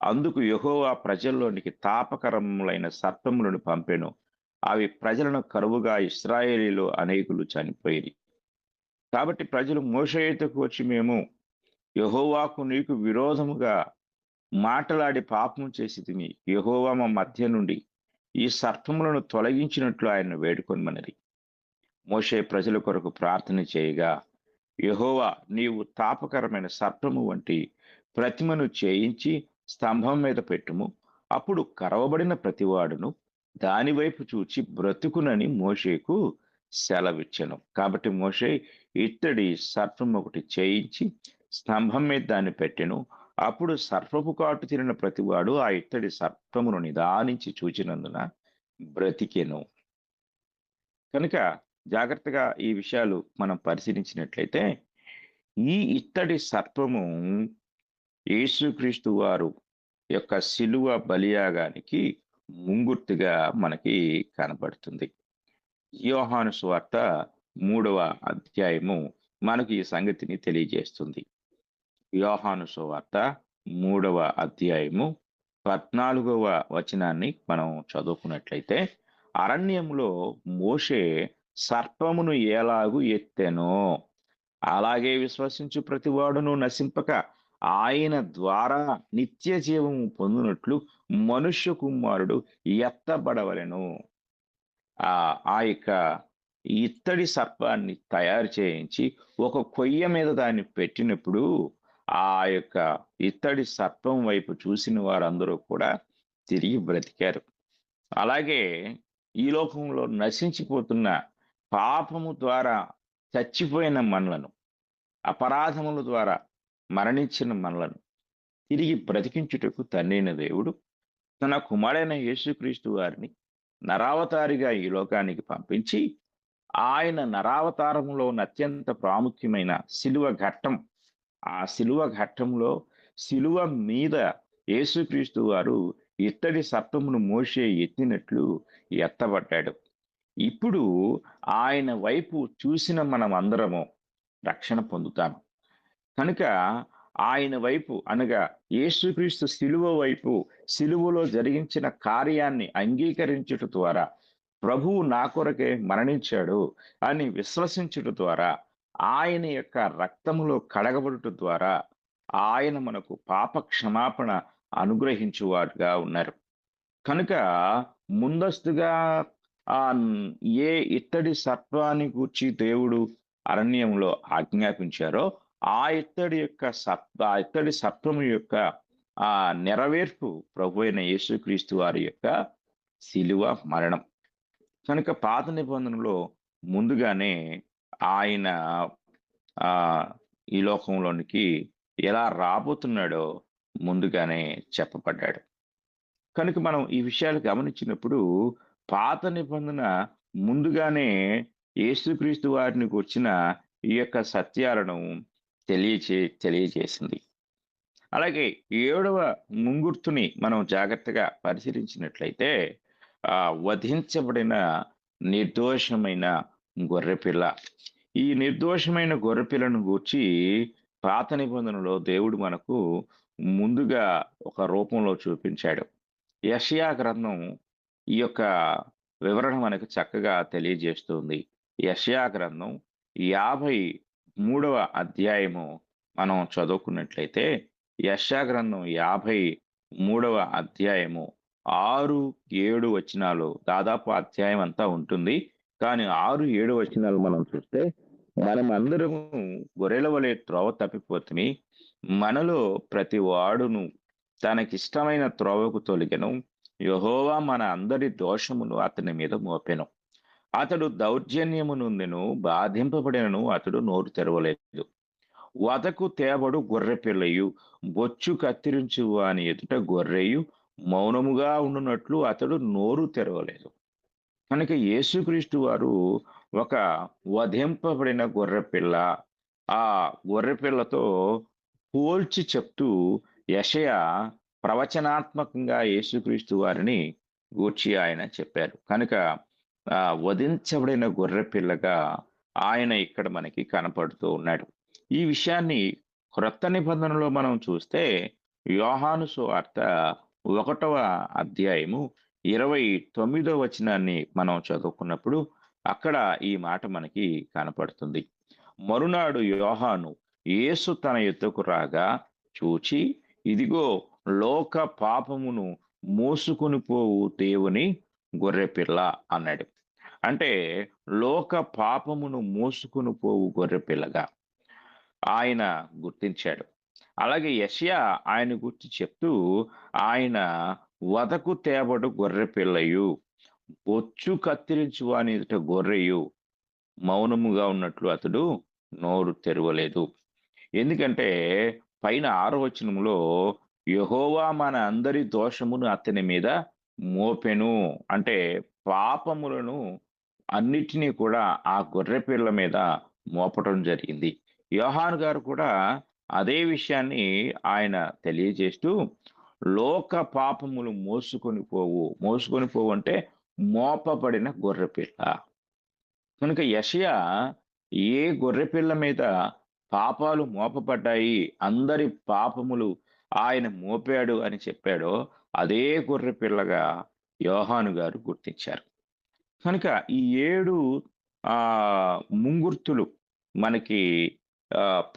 అందుకు యెహోవా ప్రజల్లోనికి తాపకరములైన సర్పములను పంపెను. అవి ప్రజలను కరువుగా ఇశ్రాయేలీలో అనేకులు చనిపోయిరి. కాబట్టి ప్రజలు మోషే యొద్దకు వచ్చి, మేము యెహోవాకు నీకు విరోధముగా మాటలాడి పాపము చేసి తిని యెహోవా మా మధ్య నుండి ఈ సర్పములను తొలగించినట్లు ఆయన వేడుకొనమనిరి. మోషే ప్రజల కొరకు ప్రార్థన చేయగా, యెహోవా నీవు తాపకరమైన సర్పము వంటి ప్రతిమను చేయించి స్తంభం మీద పెట్టుము, అప్పుడు కరవబడిన ప్రతివాడును దానివైపు చూచి బ్రతుకునని మోషేకు సెలవిచ్చెను. కాబట్టి మోషే ఇత్తడి సర్పం ఒకటి చేయించి స్తంభం మీద దాన్ని పెట్టెను. అప్పుడు సర్పపు కాటు తిరిగిన ప్రతివాడు ఆ ఇత్తడి సర్పమును నిదానించి చూచినందున బ్రతికెను. కనుక జాగ్రత్తగా ఈ విషయాలు మనం పరిశీలించినట్లయితే ఈ ఇత్తడి సర్పము యేసుక్రీస్తు వారు యొక్క శిలువ బలియాగానికి ముంగుర్తుగా మనకి కనబడుతుంది. యోహాను సువార్త 3వ అధ్యాయము మనకి ఈ సంగతిని తెలియజేస్తుంది. యోహాను సువార్త 3వ అధ్యాయము 14వ వచనాన్ని మనం చదువుకున్నట్లయితే, అరణ్యంలో మోషే సర్పమును ఎలాగు ఎత్తెనో అలాగే విశ్వసించు ప్రతివాడును నశింపక ఆయన ద్వారా నిత్య జీవము పొందినట్లు మనుష్య కుమారుడు ఎత్తబడవలెను. ఆ యొక్క ఇత్తడి సర్పాన్ని తయారు చేయించి ఒక కొయ్య మీద దాన్ని పెట్టినప్పుడు ఆ యొక్క ఇత్తడి సర్పం వైపు చూసిన వారందరూ కూడా తిరిగి బ్రతికారు. అలాగే ఈ లోకంలో నశించిపోతున్న పాపము ద్వారా చచ్చిపోయిన మనలను, అపరాధముల ద్వారా మరణించిన మనలను తిరిగి బ్రతికించుటకు తండ్రైన దేవుడు తన కుమారుడైన యేసుక్రీస్తు వారిని నరావతారిగా ఈ లోకానికి పంపించి, ఆయన నరావతారంలో అత్యంత ప్రాముఖ్యమైన శిలువ ఘట్టం, ఆ శిలువ ఘట్టంలో శిలువ మీద యేసుక్రీస్తు వారు ఇత్తడి సర్పమును మోషే ఎత్తినట్లు ఎత్తబడ్డాడు. ఇప్పుడు ఆయన వైపు చూసిన మనం అందరము రక్షణ పొందుతాము. కనుక ఆయన వైపు అనగా యేసుక్రీస్తు శిలువ వైపు, శిలువలో జరిగించిన కార్యాన్ని అంగీకరించుట ద్వారా, ప్రభువు నా కొరకే మరణించాడు అని విశ్వసించుట ద్వారా, ఆయన యొక్క రక్తములో కడగబడుట ద్వారా ఆయన మనకు పాప క్షమాపణ అనుగ్రహించువాడుగా ఉన్నారు. కనుక ముందస్తుగా ఏ ఇత్తడి సర్పాన్ని గూర్చి దేవుడు అరణ్యంలో ఆజ్ఞాపించారో ఆ ఇత్తడి సర్పము యొక్క ఆ నెరవేర్పు ప్రభు అయిన యేసుక్రీస్తు వారి యొక్క శిలువ మరణం. కనుక పాత నిబంధనలో ముందుగానే ఆయన ఈ లోకంలోనికి ఎలా రాబోతున్నాడో ముందుగానే చెప్పబడ్డాడు. కనుక మనం ఈ విషయాలు గమనించినప్పుడు పాత నిబంధన ముందుగానే యేసుక్రీస్తు వారిని వచ్చిన ఈ యొక్క సత్యాలను తెలియజేసింది. అలాగే 7వ ముంగుర్తుని మనం జాగ్రత్తగా పరిశీలించినట్లయితే వధించబడిన నిర్దోషమైన గొర్రెపిల్ల. ఈ నిర్దోషమైన గొర్రెపిల్లను గూర్చి పాత నిబంధనలో దేవుడు మనకు ముందుగా ఒక రూపంలో చూపించాడు. యెషయా గ్రంథం ఈ యొక్క వివరణ మనకు చక్కగా తెలియజేస్తుంది. యెషయా గ్రంథం 53వ అధ్యాయము మనం చదువుకున్నట్లయితే, యెషయా గ్రంథం 53వ అధ్యాయము 6-7 వచనాలు, దాదాపు అధ్యాయం అంతా ఉంటుంది. కానీ 6-7 వచనాలు మనం చూస్తే, మనం అందరము గొర్రెల వలె త్రోవ తప్పిపోతుమి, మనలో ప్రతి వాడును తనకిష్టమైన త్రోవకు తొలగెను, యెహోవా మన అందరి దోషమును అతని మీద మోపెను. అతడు దౌర్జన్యము నుండెను, బాధింపబడినను అతడు నోరు తెరవలేదు. వదకు తేబడు గొర్రె పిల్లయు, బొచ్చు కత్తిరించు వాని ఎదుట గొర్రెయు మౌనముగా ఉండునట్లు అతడు నోరు తెరవలేదు. కనుక యేసుక్రీస్తు వారు ఒక వధింపబడిన గొర్రెపిల్ల. ఆ గొర్రెపిల్లతో పోల్చి చెప్తూ యెషయా ప్రవచనాత్మకంగా యేసుక్రీస్తు వారిని గూర్చి ఆయన చెప్పారు. కనుక వధించబడిన గొర్రెపిల్లగా ఆయన ఇక్కడ మనకి కనపడుతూ ఉన్నాడు. ఈ విషయాన్ని క్రొత్త నిబంధనలో మనం చూస్తే, యోహాను సువార్త 1వ అధ్యాయము 29వ వచనాన్ని మనం చదువుకున్నప్పుడు అక్కడ ఈ మాట మనకి కనపడుతుంది. మరునాడు యోహాను యేసు తన యొద్దకు రాగా చూచి, ఇదిగో లోక పాపమును మోసుకొని పోవు దేవుని గొర్రెపిల్ల అన్నాడు. అంటే లోక పాపమును మోసుకొని పోవు గొర్రెపిల్లగా ఆయన గుర్తించాడు. అలాగే యెషయా ఆయన గురించి చెప్తూ, ఆయన వదకు తేబడు గొర్రె పిల్లయు, బొచ్చు కత్తిరించు వాని ఎదుట గొర్రెయు, మౌనముగా ఉన్నట్లు అతడు నోరు తెరవలేదు. ఎందుకంటే పైన 6వ వచనంలో యెహోవా మన అందరి దోషమును అతని మీద మోపెను అంటే పాపములను అన్నిటినీ కూడా ఆ గొర్రె పిల్ల మీద మోపటం జరిగింది. యోహాను గారు కూడా అదే విషయాన్ని ఆయన తెలియజేస్తూ, లోక పాపములు మోసుకొని పోవు అంటే మోపబడిన గొర్రెపిల్ల. కనుక యెషయా ఏ గొర్రెపిల్ల మీద పాపాలు మోపబడ్డాయి, అందరి పాపములు ఆయన మోపాడు అని చెప్పాడో అదే గొర్రెపిల్లగా యోహాను గారు గుర్తించారు. కనుక ఈ 7 ముంగుర్తులు మనకి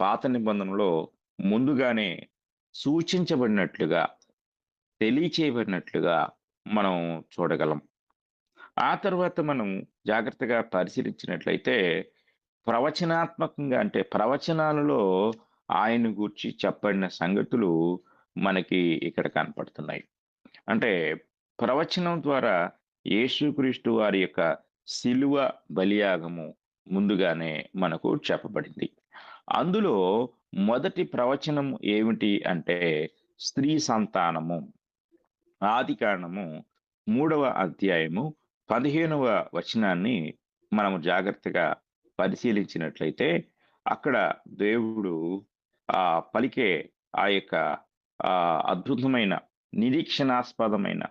పాత నిబంధనలో ముందుగానే సూచించబడినట్లుగా, తెలియచేయబడినట్లుగా మనం చూడగలం. ఆ తర్వాత మనం జాగ్రత్తగా పరిశీలించినట్లయితే, ప్రవచనాత్మకంగా అంటే ప్రవచనాలలో ఆయన గూర్చి చెప్పబడిన సంగతులు మనకి ఇక్కడ కనపడుతున్నాయి. అంటే ప్రవచనం ద్వారా యేసుక్రీస్తు వారి యొక్క శిలువ బలియాగము ముందుగానే మనకు చెప్పబడింది. అందులో మొదటి ప్రవచనం ఏమిటి అంటే స్త్రీ సంతానము. ఆదికాండము 3వ అధ్యాయము 15వ వచనాన్ని మనము జాగ్రత్తగా పరిశీలించినట్లయితే, అక్కడ దేవుడు పలికే ఆ యొక్క అద్భుతమైన నిరీక్షణాస్పదమైన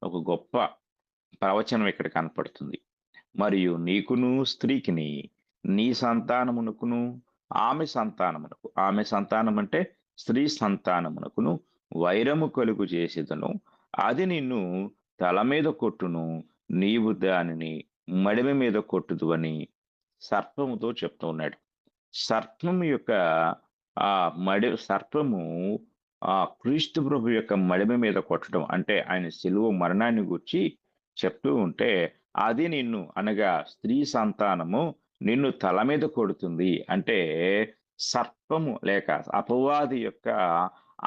ఒక గొప్ప ప్రవచనం ఇక్కడ కనపడుతుంది. మరియు నీకును స్త్రీకిని నీ సంతానమునకును ఆమె సంతానం అంటే స్త్రీ సంతానమునకును వైరము కలుగు చేసేదను. అది నిన్ను తల మీద కొట్టును, నీవు దానిని మడిమ మీద కొట్టుదు అని సర్పముతో చెప్తూ ఉన్నాడు. సర్పము యొక్క సర్పము క్రీస్తు ప్రభు యొక్క మడిమ మీద కొట్టడం అంటే ఆయన శిలువ మరణాన్ని గురించి చెప్తూ ఉంటే, అది నిన్ను అనగా స్త్రీ సంతానము నిన్ను తల మీద కొడుతుంది అంటే సర్పము లేక అపవాది యొక్క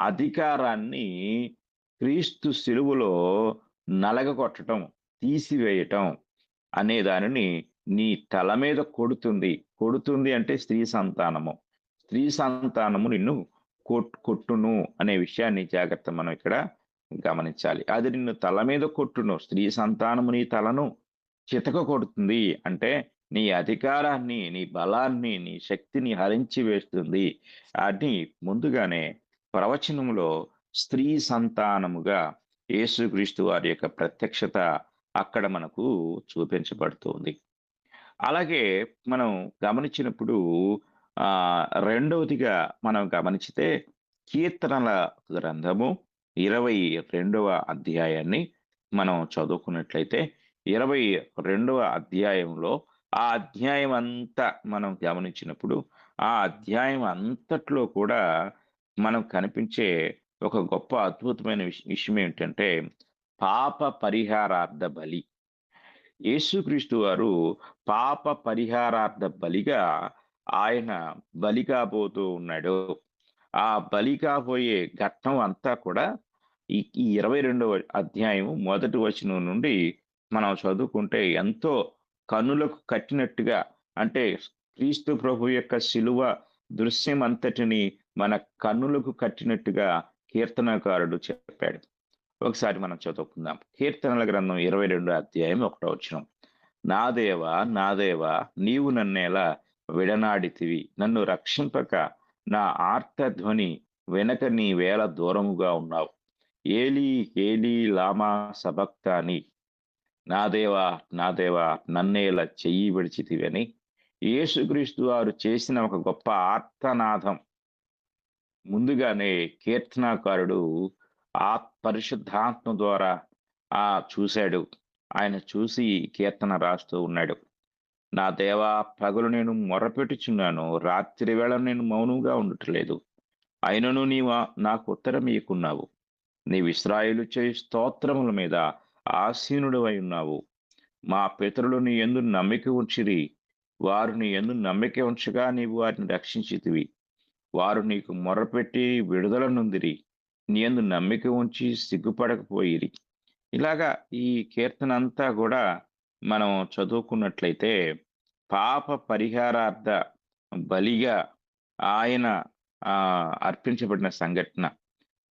అధికారాన్ని క్రీస్తు శిలువలో నలగగొట్టడం, తీసివేయటం అనే దానిని నీ తల మీద కొడుతుంది అంటే స్త్రీ సంతానము నిన్ను కొట్టును అనే విషయాన్ని జాగ్రత్త మనం ఇక్కడ గమనించాలి. అది నిన్ను తల మీద కొట్టును, స్త్రీ సంతానము నీ తలను చితక కొడుతుంది అంటే నీ అధికారాన్ని, నీ బలాన్ని, నీ శక్తిని హరించి వేస్తుంది అని ముందుగానే ప్రవచనములో స్త్రీ సంతానముగా యేసుక్రీస్తు వారి యొక్క ప్రత్యక్షత అక్కడ మనకు చూపించబడుతుంది. అలాగే మనం గమనించినప్పుడు రెండవదిగా మనం గమనించితే కీర్తనల గ్రంథము 22వ అధ్యాయాన్ని మనం చదువుకున్నట్లయితే 22వ అధ్యాయంలో ఆ అధ్యాయం అంతా మనం గమనించినప్పుడు ఆ అధ్యాయం అంతట్లో కూడా మనం కనిపించే ఒక గొప్ప అద్భుతమైన విషయం ఏంటంటే పాప పరిహారార్థ బలి. యేసుక్రీస్తు వారు పాప పరిహారార్థ బలిగా ఆయన బలి కాబోతూ ఉన్నాడు. ఆ బలి కాబోయే ఘట్టం అంతా కూడా ఈ 22వ అధ్యాయం 1వ వచనం నుండి మనం చదువుకుంటే ఎంతో కన్నులకు కట్టినట్టుగా, అంటే క్రీస్తు ప్రభు యొక్క శిలువ దృశ్యం అంతటిని మన కన్నులకు కట్టినట్టుగా కీర్తనకారుడు చెప్పాడు. ఒకసారి మనం చదువుకుందాం. కీర్తనల గ్రంథం 22వ అధ్యాయం 1వ వచనం. నా దేవా నీవు నన్నేలా విడనాడితివి, నన్ను రక్షింపక నా ఆర్తధ్వని వెనక నీ వేళ దూరముగా ఉన్నావు. ఏలీ ఏలీ లామా సబక్తాని, నా దేవా నన్నేలా చెయ్యి విడిచితివి అని యేసుక్రీస్తు వారు చేసిన ఒక గొప్ప ఆర్తనాదం ముందుగానే కీర్తనాకారుడు పరిశుద్ధాత్మ ద్వారా చూశాడు. ఆయన చూసి కీర్తన రాస్తూ ఉన్నాడు. నా దేవా, పగలు నేను మొరపెట్టుచున్నాను, రాత్రి వేళ నేను మౌనంగా ఉండట్లేదు. అయినను నీవు నాకు ఉత్తరం ఇయ్యకున్నావు. నీవు ఇశ్రాయేలు చేయి స్తోత్రముల మీద ఆసీనుడు అయి ఉన్నావు. మా పితరులు నీ యందు నమ్మిక ఉంచిరి, వారు నీ యందు నమ్మిక ఉంచగా నీవు వారిని రక్షించితివి. వారు నీకు మొర్రపెట్టి విడుదల నొందిరి, నీ యందు నమ్మిక ఉంచి సిగ్గుపడకపోయిరి. ఇలాగా ఈ కీర్తన అంతా కూడా మనం చదువుకున్నట్లయితే పాప పరిహారార్థ బలిగా ఆయన అర్పించబడిన సంఘటన.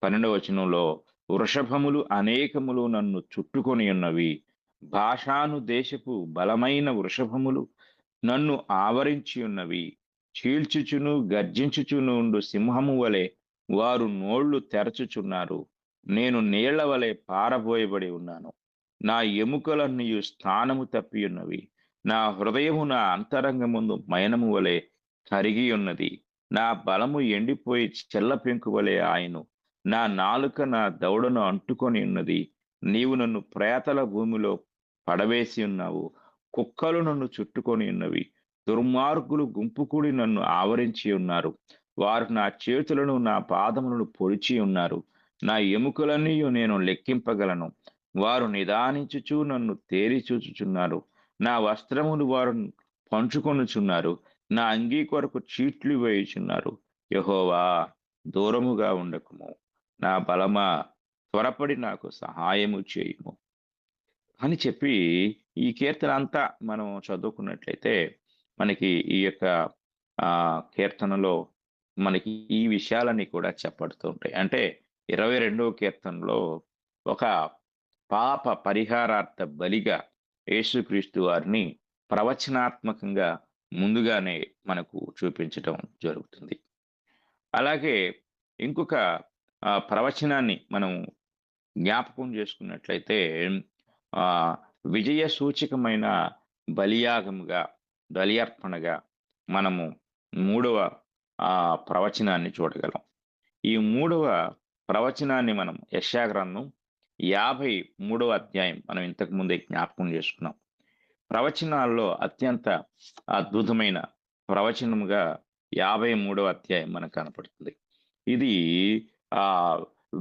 12వ వచనంలో వృషభములు అనేకములు నన్ను చుట్టుకొని ఉన్నవి, భాషాను దేశపు బలమైన వృషభములు నన్ను ఆవరించి ఉన్నవి. చీల్చుచును గర్జించుచును ఉండు సింహము వలె వారు నోళ్లు తెరచుచున్నారు. నేను నీళ్ల వలె పారబోయబడి ఉన్నాను. నా ఎముకలన్నీ స్థానము తప్పి ఉన్నవి. నా హృదయము నా అంతరంగముందు మయనము వలె కరిగి ఉన్నది. నా బలము ఎండిపోయి చెల్ల పెంకు వలె ఆయను. నా నాలుక నా దవడను అంటుకొని ఉన్నది. నీవు నన్ను ప్రేతల భూమిలో పడవేసి ఉన్నావు. కుక్కలు నన్ను చుట్టుకొని ఉన్నవి. దుర్మార్గులు గుంపు కూడి నన్ను ఆవరించి ఉన్నారు. వారు నా చేతులను నా పాదములను పొడిచి ఉన్నారు. నా ఎముకలన్నీ నేను లెక్కింపగలను. వారు నిదానించుచు నన్ను తేరి చూచుచున్నారు. నా వస్త్రములు వారు పంచుకొనుచున్నారు. నా అంగీ కొరకు చీట్లు వేయుచున్నారు. యెహోవా, దూరముగా ఉండకుము. నా బలమా, త్వరపడి నాకు సహాయము చేయుము అని చెప్పి ఈ కీర్తన అంతా మనం చదువుకున్నట్లయితే మనకి ఈ యొక్క కీర్తనలో మనకి ఈ విషయాలన్నీ కూడా చెప్పబడుతూ ఉంటాయి. అంటే 22వ కీర్తనలో ఒక పాప పరిహారార్థ బలిగా యేసుక్రీస్తు వారిని ప్రవచనాత్మకంగా ముందుగానే మనకు చూపించడం జరుగుతుంది. అలాగే ఇంకొక ప్రవచనాన్ని మనం జ్ఞాపకం చేసుకున్నట్లయితే విజయ సూచకమైన బలియాగముగా, బలియర్పణగా మనము 3వ ప్రవచనాన్ని చూడగలం. ఈ 3వ ప్రవచనాన్ని మనం యెషయా గ్రంథం 53వ అధ్యాయం మనం ఇంతకు ముందే జ్ఞాపకం చేసుకున్నాం. ప్రవచనాల్లో అత్యంత అద్భుతమైన ప్రవచనముగా 53వ అధ్యాయం మనకు కనపడుతుంది. ఇది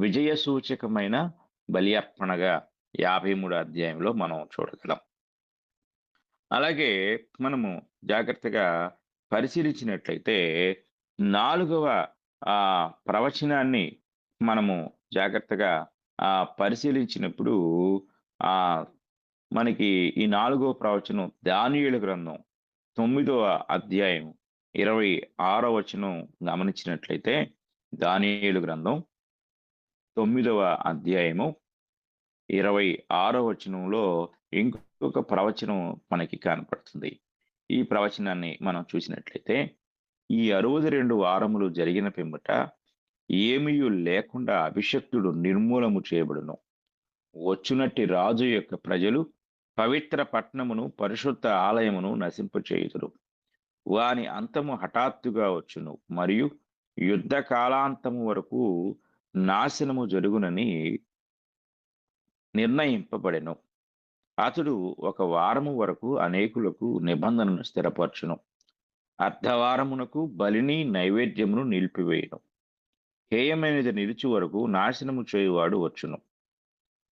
విజయ సూచకమైన బలి అర్పణగా 53వ అధ్యాయంలో మనం చూడగలం. అలాగే మనము జాగ్రత్తగా పరిశీలించినట్లయితే 4వ ప్రవచనాన్ని మనము జాగ్రత్తగా పరిశీలించినప్పుడు మనకి ఈ 4వ ప్రవచనం దానియేలు గ్రంథం 9వ అధ్యాయం 26వ వచనం గమనించినట్లయితే, దానియేలు గ్రంథం 9వ అధ్యాయము 26వ వచనంలో ఇంకొక ప్రవచనం మనకి కనపడుతుంది. ఈ ప్రవచనాన్ని మనం చూసినట్లయితే, ఈ 62 వారములు జరిగిన పిమ్మట ఏమీయు లేకుండా అభిషక్తుడు నిర్మూలము చేయబడును. వచ్చునట్టి రాజు యొక్క ప్రజలు పవిత్ర పట్టణమును పరిశుద్ధ ఆలయమును నశింపచేయుదురు. వాని అంతము హఠాత్తుగా వచ్చును, మరియు యుద్ధ కాలాంతము వరకు నాశనము జరుగునని నిర్ణయింపబడెను. అతడు 1 వారము వరకు అనేకులకు నిబంధనను స్థిరపరచును. అర్ధవారమునకు బలిని నైవేద్యమును నిలిపివేయును. హేయమైనది నిలిచి వరకు నాశనము చేయువాడు వచ్చును.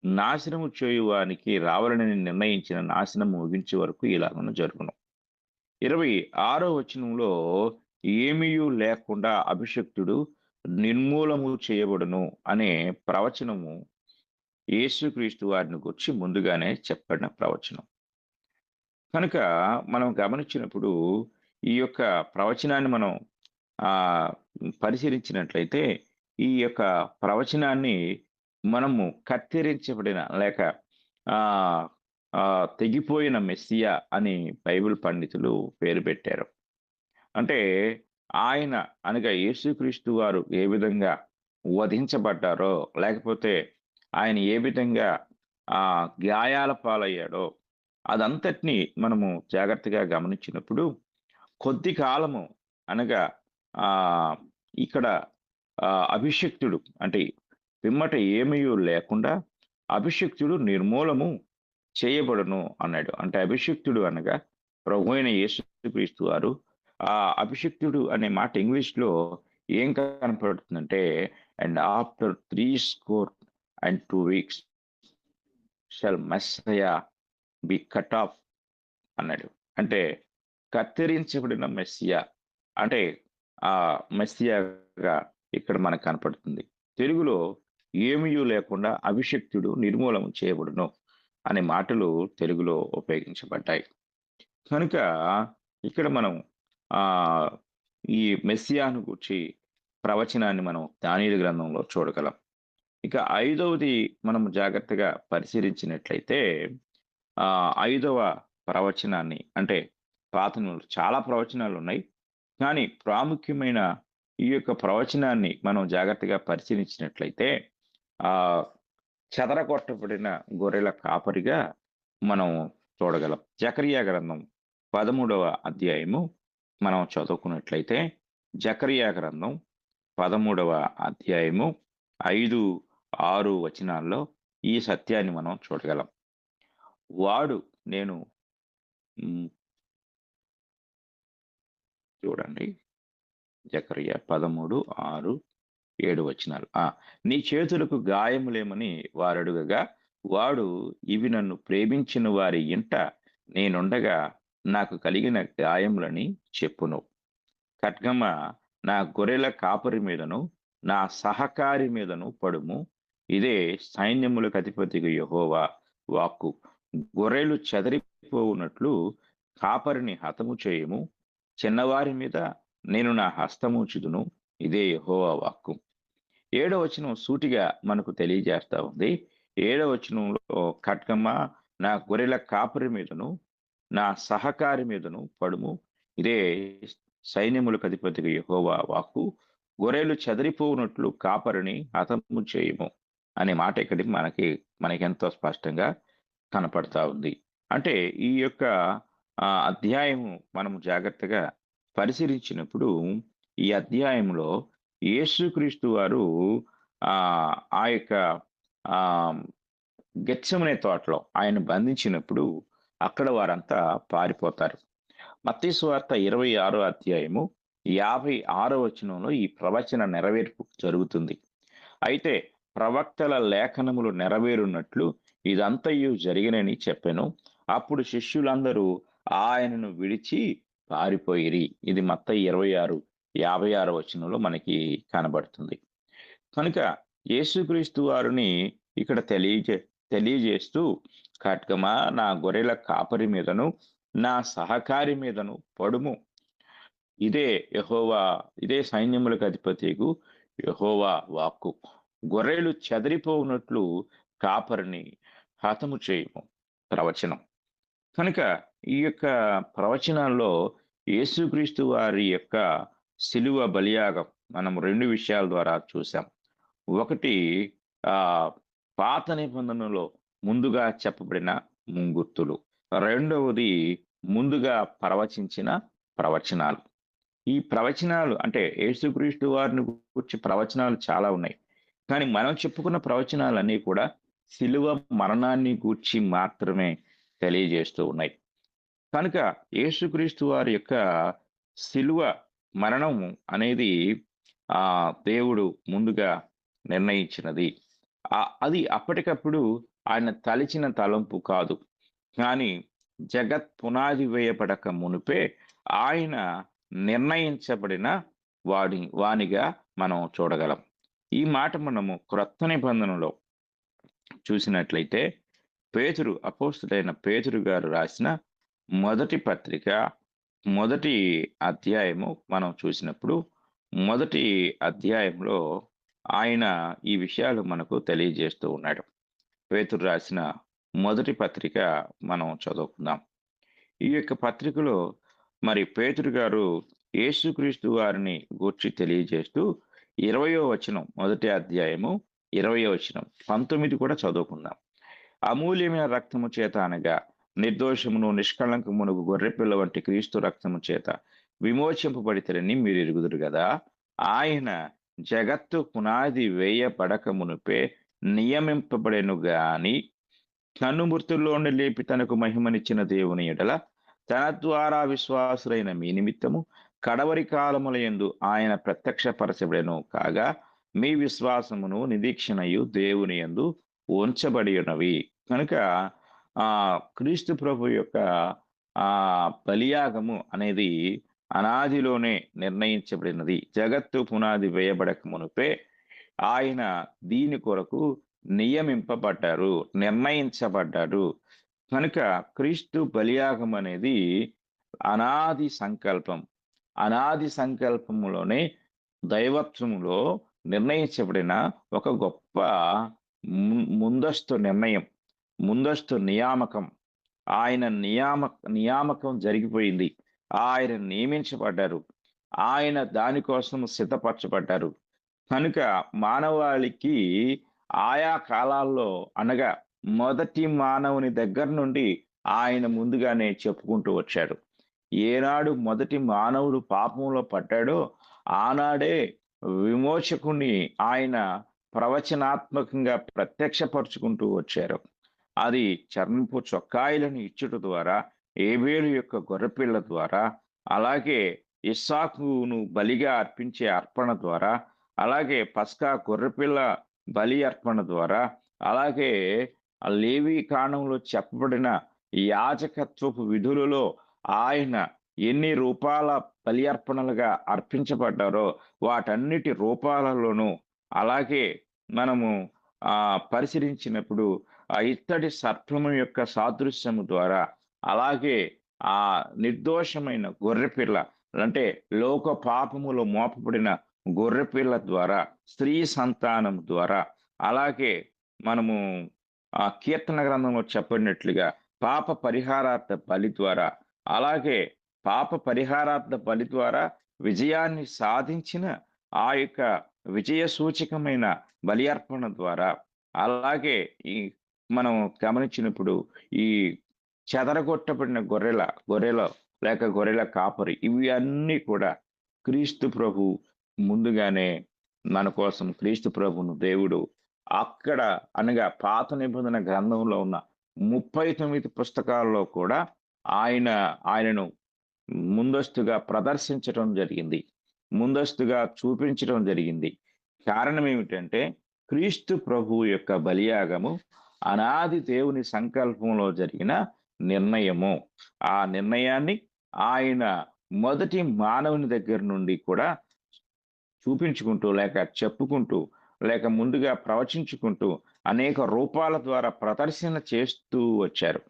నాశనము చేయువానికి రావాలని నిర్ణయించిన నాశనము ముగించే వరకు ఇలాగను జరుగును. 26వ వచనంలో ఏమీయూ లేకుండా అభిషక్తుడు నిర్మూలము చేయబడును అనే ప్రవచనము యేసుక్రీస్తు వారిని గురించి ముందుగానే చెప్పబడిన ప్రవచనం. కనుక మనం గమనించినప్పుడు ఈ యొక్క ప్రవచనాన్ని మనం పరిశీలించినట్లయితే, ఈ యొక్క ప్రవచనాన్ని మనము కత్తిరించబడిన లేక తెగిపోయిన మెస్సియా అని బైబిల్ పండితులు పేరు పెట్టారు. అంటే ఆయన అనగా యేసుక్రీస్తు వారు ఏ విధంగా వధించబడ్డారో, లేకపోతే ఆయన ఏ విధంగా గాయాల పాలయ్యాడో అదంతటినీ మనము జాగ్రత్తగా గమనించినప్పుడు, కొద్ది కాలము అనగా ఇక్కడ అభిషక్తుడు అంటే పిమ్మట ఏమీయూ లేకుండా అభిషక్తుడు నిర్మూలము చేయబడును అన్నాడు. అంటే అభిషక్తుడు అనగా ప్రభు అయిన యేసుక్రీస్తు వారు. అభిషక్తుడు అనే మాట ఇంగ్లీష్లో ఏం కనపడుతుందంటే, and after 62 weeks shall Messiah be cut off అన్నాడు. అంటే కత్తిరించబడిన మెస్సియా అంటే ఆ మెస్సియాగా ఇక్కడ మనకు కనపడుతుంది. తెలుగులో ఏమీయూ లేకుండా అభిషక్తుడు నిర్మూలన చేయబడును అనే మాటలు తెలుగులో ఉపయోగించబడ్డాయి. కనుక ఇక్కడ మనం ఈ మెస్సియాను గురించి ప్రవచనాన్ని మనం దానియేలు గ్రంథంలో చూడగలం. ఇక 5వది మనం జాగ్రత్తగా పరిశీలించినట్లయితే, 5వ ప్రవచనాన్ని అంటే పాత నిబంధనలో చాలా ప్రవచనాలు ఉన్నాయి, కానీ ప్రాముఖ్యమైన ఈ యొక్క ప్రవచనాన్ని మనం జాగ్రత్తగా పరిశీలించినట్లయితే చెదరగొట్టబడిన గొర్రెల కాపరిగా మనం చూడగలం. జకరియా గ్రంథం 13వ అధ్యాయము మనం చదువుకున్నట్లయితే, జకరియా గ్రంథం 13వ అధ్యాయము 5-6 వచనాల్లో ఈ సత్యాన్ని మనం చూడగలం. వాడు నేను చూడండి, జకరియా 13:6-7 వచనాలు. నీ చేతులకు గాయములేమని వారడుగగా, వాడు ఇవి నన్ను ప్రేమించిన వారి ఇంట నేనుండగా నాకు కలిగిన గాయములని చెప్పును. ఖడ్గమ నా గొర్రెల కాపరి మీదను నా సహకారి మీదను పడుము. ఇదే సైన్యములకు అధిపతిగా యెహోవా వాక్కు. గొర్రెలు చెదరిపోవునట్లు కాపరిని హతము చేయము. చిన్నవారి మీద నేను నా హస్తము ఉంచుదును. ఇదే యెహోవా వాక్కు. 7వ వచనం సూటిగా మనకు తెలియజేస్తా ఉంది. 7వ వచనంలో ఖడ్గమ నా గొర్రెల కాపరి మీదను నా సహకారి మీదను పడుము. ఇదే సైన్యములకు అధిపతిగా యెహోవా వాక్కు. గొర్రెలు చెదరిపోవునట్లు కాపరిని హతము చేయము అనే మాట ఇక్కడ మనకి ఎంతో స్పష్టంగా కనపడతా ఉంది. అంటే ఈ యొక్క అధ్యాయము మనము జాగ్రత్తగా పరిశీలించినప్పుడు ఈ అధ్యాయంలో యేసుక్రీస్తు వారు ఆ యొక్క ఆ గెత్సెమనే తోటలో ఆయన బంధించినప్పుడు అక్కడ వారంతా పారిపోతారు. మత్తయి సువార్త 26వ అధ్యాయము 56వ వచనంలో ఈ ప్రవచన నెరవేర్పు జరుగుతుంది. అయితే ప్రవక్తల లేఖనములు నెరవేరున్నట్లు ఇదంతయు జరిగినని చెప్పెను. అప్పుడు శిష్యులందరూ ఆయనను విడిచి పారిపోయిరి. ఇది మత్తయి 26:56 వచనంలో మనకి కనబడుతుంది. కనుక యేసుక్రీస్తు వారిని ఇక్కడ తెలియజేస్తూ ఖడ్గమా నా గొర్రెల కాపరి మీదను నా సహకారి మీదను పడుము. ఇదే సైన్యములకు అధిపతికు యెహోవా వాక్కు. గొర్రెలు చెదిరిపోవునట్లు కాపరిని హతము చేయము. ప్రవచనం. కనుక ఈ యొక్క ప్రవచనాల్లో యేసుక్రీస్తు వారి యొక్క శిలువ బలియాగం మనం 2 విషయాల ద్వారా చూసాం. ఒకటి పాత నిబంధనలో ముందుగా చెప్పబడిన ముంగుర్తులు, రెండవది ముందుగా ప్రవచించిన ప్రవచనాలు. ఈ ప్రవచనాలు అంటే యేసుక్రీస్తు వారిని గురించి ప్రవచనాలు చాలా ఉన్నాయి, కానీ మనం చెప్పుకున్న ప్రవచనాలన్నీ కూడా శిలువ మరణాన్ని గూర్చి మాత్రమే తెలియజేస్తూ ఉన్నాయి. కనుక యేసుక్రీస్తు వారి యొక్క శిలువ మరణం అనేది దేవుడు ముందుగా నిర్ణయించినది. అది అప్పటికప్పుడు ఆయన తలిచిన తలంపు కాదు, కానీ జగత్ పునాది వేయబడక మునిపే ఆయన నిర్ణయించబడిన వానిగా మనం చూడగలం. ఈ మాట మనము క్రొత్త నిబంధనలో చూసినట్లయితే అపోస్తుడైన పేతురు గారు రాసిన మొదటి పత్రిక 1వ అధ్యాయము మనం చూసినప్పుడు 1వ అధ్యాయంలో ఆయన ఈ విషయాలు మనకు తెలియజేస్తూ ఉన్నాడు. పేతురు రాసిన మొదటి పత్రిక మనం చదువుకుందాం. ఈ యొక్క పత్రికలో మరి పేతురు గారు యేసుక్రీస్తు వారిని గూర్చి తెలియజేస్తూ 20వ వచనం, 1వ అధ్యాయము 20వ వచనం, 19 కూడా చదువుకుందాం. అమూల్యమైన రక్తము చేత అనగా నిర్దోషమును నిష్కళంకమును గొర్రెపిల్ల వంటి క్రీస్తు రక్తము చేత విమోచింపబడితేనని మీరు ఎరుగుదురు కదా. ఆయన జగత్తు పునాది వేయబడక మునిపే నియమింపబడెను గాని తను మృతుల్లోని లేపి తనకు మహిమనిచ్చిన దేవుని ఎడల తన ద్వారా విశ్వాసులైన మీ నిమిత్తము కడవరి కాలముల యందు ఆయన ప్రత్యక్షపరచబడెను కాగా మీ విశ్వాసమును నిరీక్షణయు దేవుని యందు ఉంచబడి ఉన్నవి. కనుక క్రీస్తు ప్రభు యొక్క బలియాగము అనేది అనాదిలోనే నిర్ణయించబడినది. జగత్తు పునాది వేయబడక మునుపే ఆయన దీని కొరకు నియమింపబడ్డారు, నిర్ణయించబడ్డారు. కనుక క్రీస్తు బలియాగం అనేది అనాది సంకల్పం. అనాది సంకల్పములోనే దైవత్వములో నిర్ణయించబడిన ఒక గొప్ప ముందస్తు నిర్ణయం, ముందస్తు నియామకం. ఆయన నియామకం జరిగిపోయింది. ఆయన నియమించబడ్డారు. ఆయన దానికోసం సిద్ధపరచబడ్డారు. కనుక మానవాళికి ఆయా కాలాల్లో అనగా మొదటి మానవుని దగ్గర నుండి ఆయన ముందుగానే చెప్పుకుంటూ వచ్చాడు. ఏనాడు మొదటి మానవుడు పాపంలో పడ్డాడో ఆనాడే విమోచకుని ఆయన ప్రవచనాత్మకంగా ప్రత్యక్షపరుచుకుంటూ వచ్చారు. అది చర్మపు చొక్కాయిలను ఇచ్చుట ద్వారా, ఏబేలు యొక్క గొర్రెపిల్ల ద్వారా, అలాగే ఇస్సాకును బలిగా అర్పించే అర్పణ ద్వారా, అలాగే పస్కా గొర్రెపిల్ల బలి అర్పణ ద్వారా, అలాగే లేవి కాండంలో చెప్పబడిన యాజకత్వపు విధులలో ఆయన ఎన్ని రూపాల బలి అర్పణలుగా అర్పించబడ్డారో వాటన్నిటి రూపాలలోనూ, అలాగే మనము పరిశీలించినప్పుడు ఆ ఇత్తడి సర్పము యొక్క సాదృశ్యము ద్వారా, అలాగే ఆ నిర్దోషమైన గొర్రెపిల్ల అంటే లోక పాపములో మోపబడిన గొర్రెపిల్ల ద్వారా, స్త్రీ సంతానం ద్వారా, అలాగే మనము కీర్తన గ్రంథంలో చెప్పినట్లుగా పాప పరిహారార్థ బలి ద్వారా, అలాగే పాప పరిహారార్థ బలి ద్వారా విజయాన్ని సాధించిన ఆ యొక్క విజయ సూచకమైన బలి అర్పణ ద్వారా, అలాగే ఈ మనం గమనించినప్పుడు ఈ చెదరగొట్టబడిన గొర్రెల లేక గొర్రెల కాపరి, ఇవి అన్నీ కూడా క్రీస్తు ప్రభు ముందుగానే మన కోసం క్రీస్తు ప్రభును దేవుడు అక్కడ అనగా పాత నిబంధన గ్రంథంలో ఉన్న 39 పుస్తకాల్లో కూడా ఆయనను ముందస్తుగా ప్రదర్శించడం జరిగింది, ముందస్తుగా చూపించడం జరిగింది. కారణం ఏమిటంటే క్రీస్తు ప్రభు యొక్క బలియాగము అనాది దేవుని సంకల్పంలో జరిగిన నిర్ణయము. ఆ నిర్ణయాన్ని ఆయన మొదటి మానవుని దగ్గర నుండి కూడా చూపించుకుంటూ లేక చెప్పుకుంటూ లేక ముందుగా ప్రవచించుకుంటూ అనేక రూపాల ద్వారా ప్రదర్శన చేస్తూ వచ్చారు.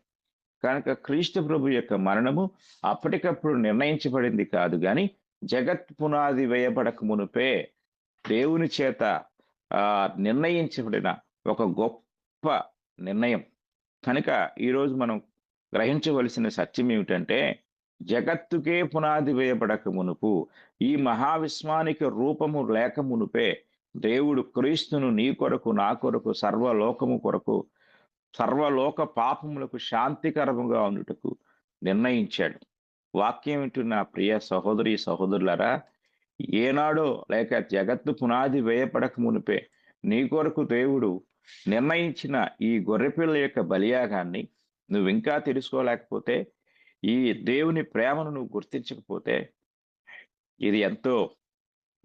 కనుక క్రీస్తు ప్రభు యొక్క మరణము అప్పటికప్పుడు నిర్ణయించబడింది కాదు, కానీ జగత్ పునాది వేయబడక మునుపే దేవుని చేత నిర్ణయించబడిన ఒక గొప్ప నిర్ణయం. కనుక ఈరోజు మనం గ్రహించవలసిన సత్యం ఏమిటంటే జగత్తుకే పునాది వేయబడక మునుపు, ఈ మహావిశ్వానికి రూపము లేక మునుపే దేవుడు క్రీస్తును నీ కొరకు నా కొరకు సర్వలోకము కొరకు సర్వలోక పాపములకు శాంతికరముగా ఉండుటకు నిర్ణయించాడు. వాక్యం వింటున్న ప్రియ సహోదరి సహోదరులారా, ఏనాడో లేక జగత్తు పునాది వేయపడక మునిపే నీ కొరకు దేవుడు నిర్ణయించిన ఈ గొర్రెపిల్ల యొక్క బలియాగాన్ని నువ్వు ఇంకా తెలుసుకోలేకపోతే, ఈ దేవుని ప్రేమను నువ్వు గుర్తించకపోతే ఇది ఎంతో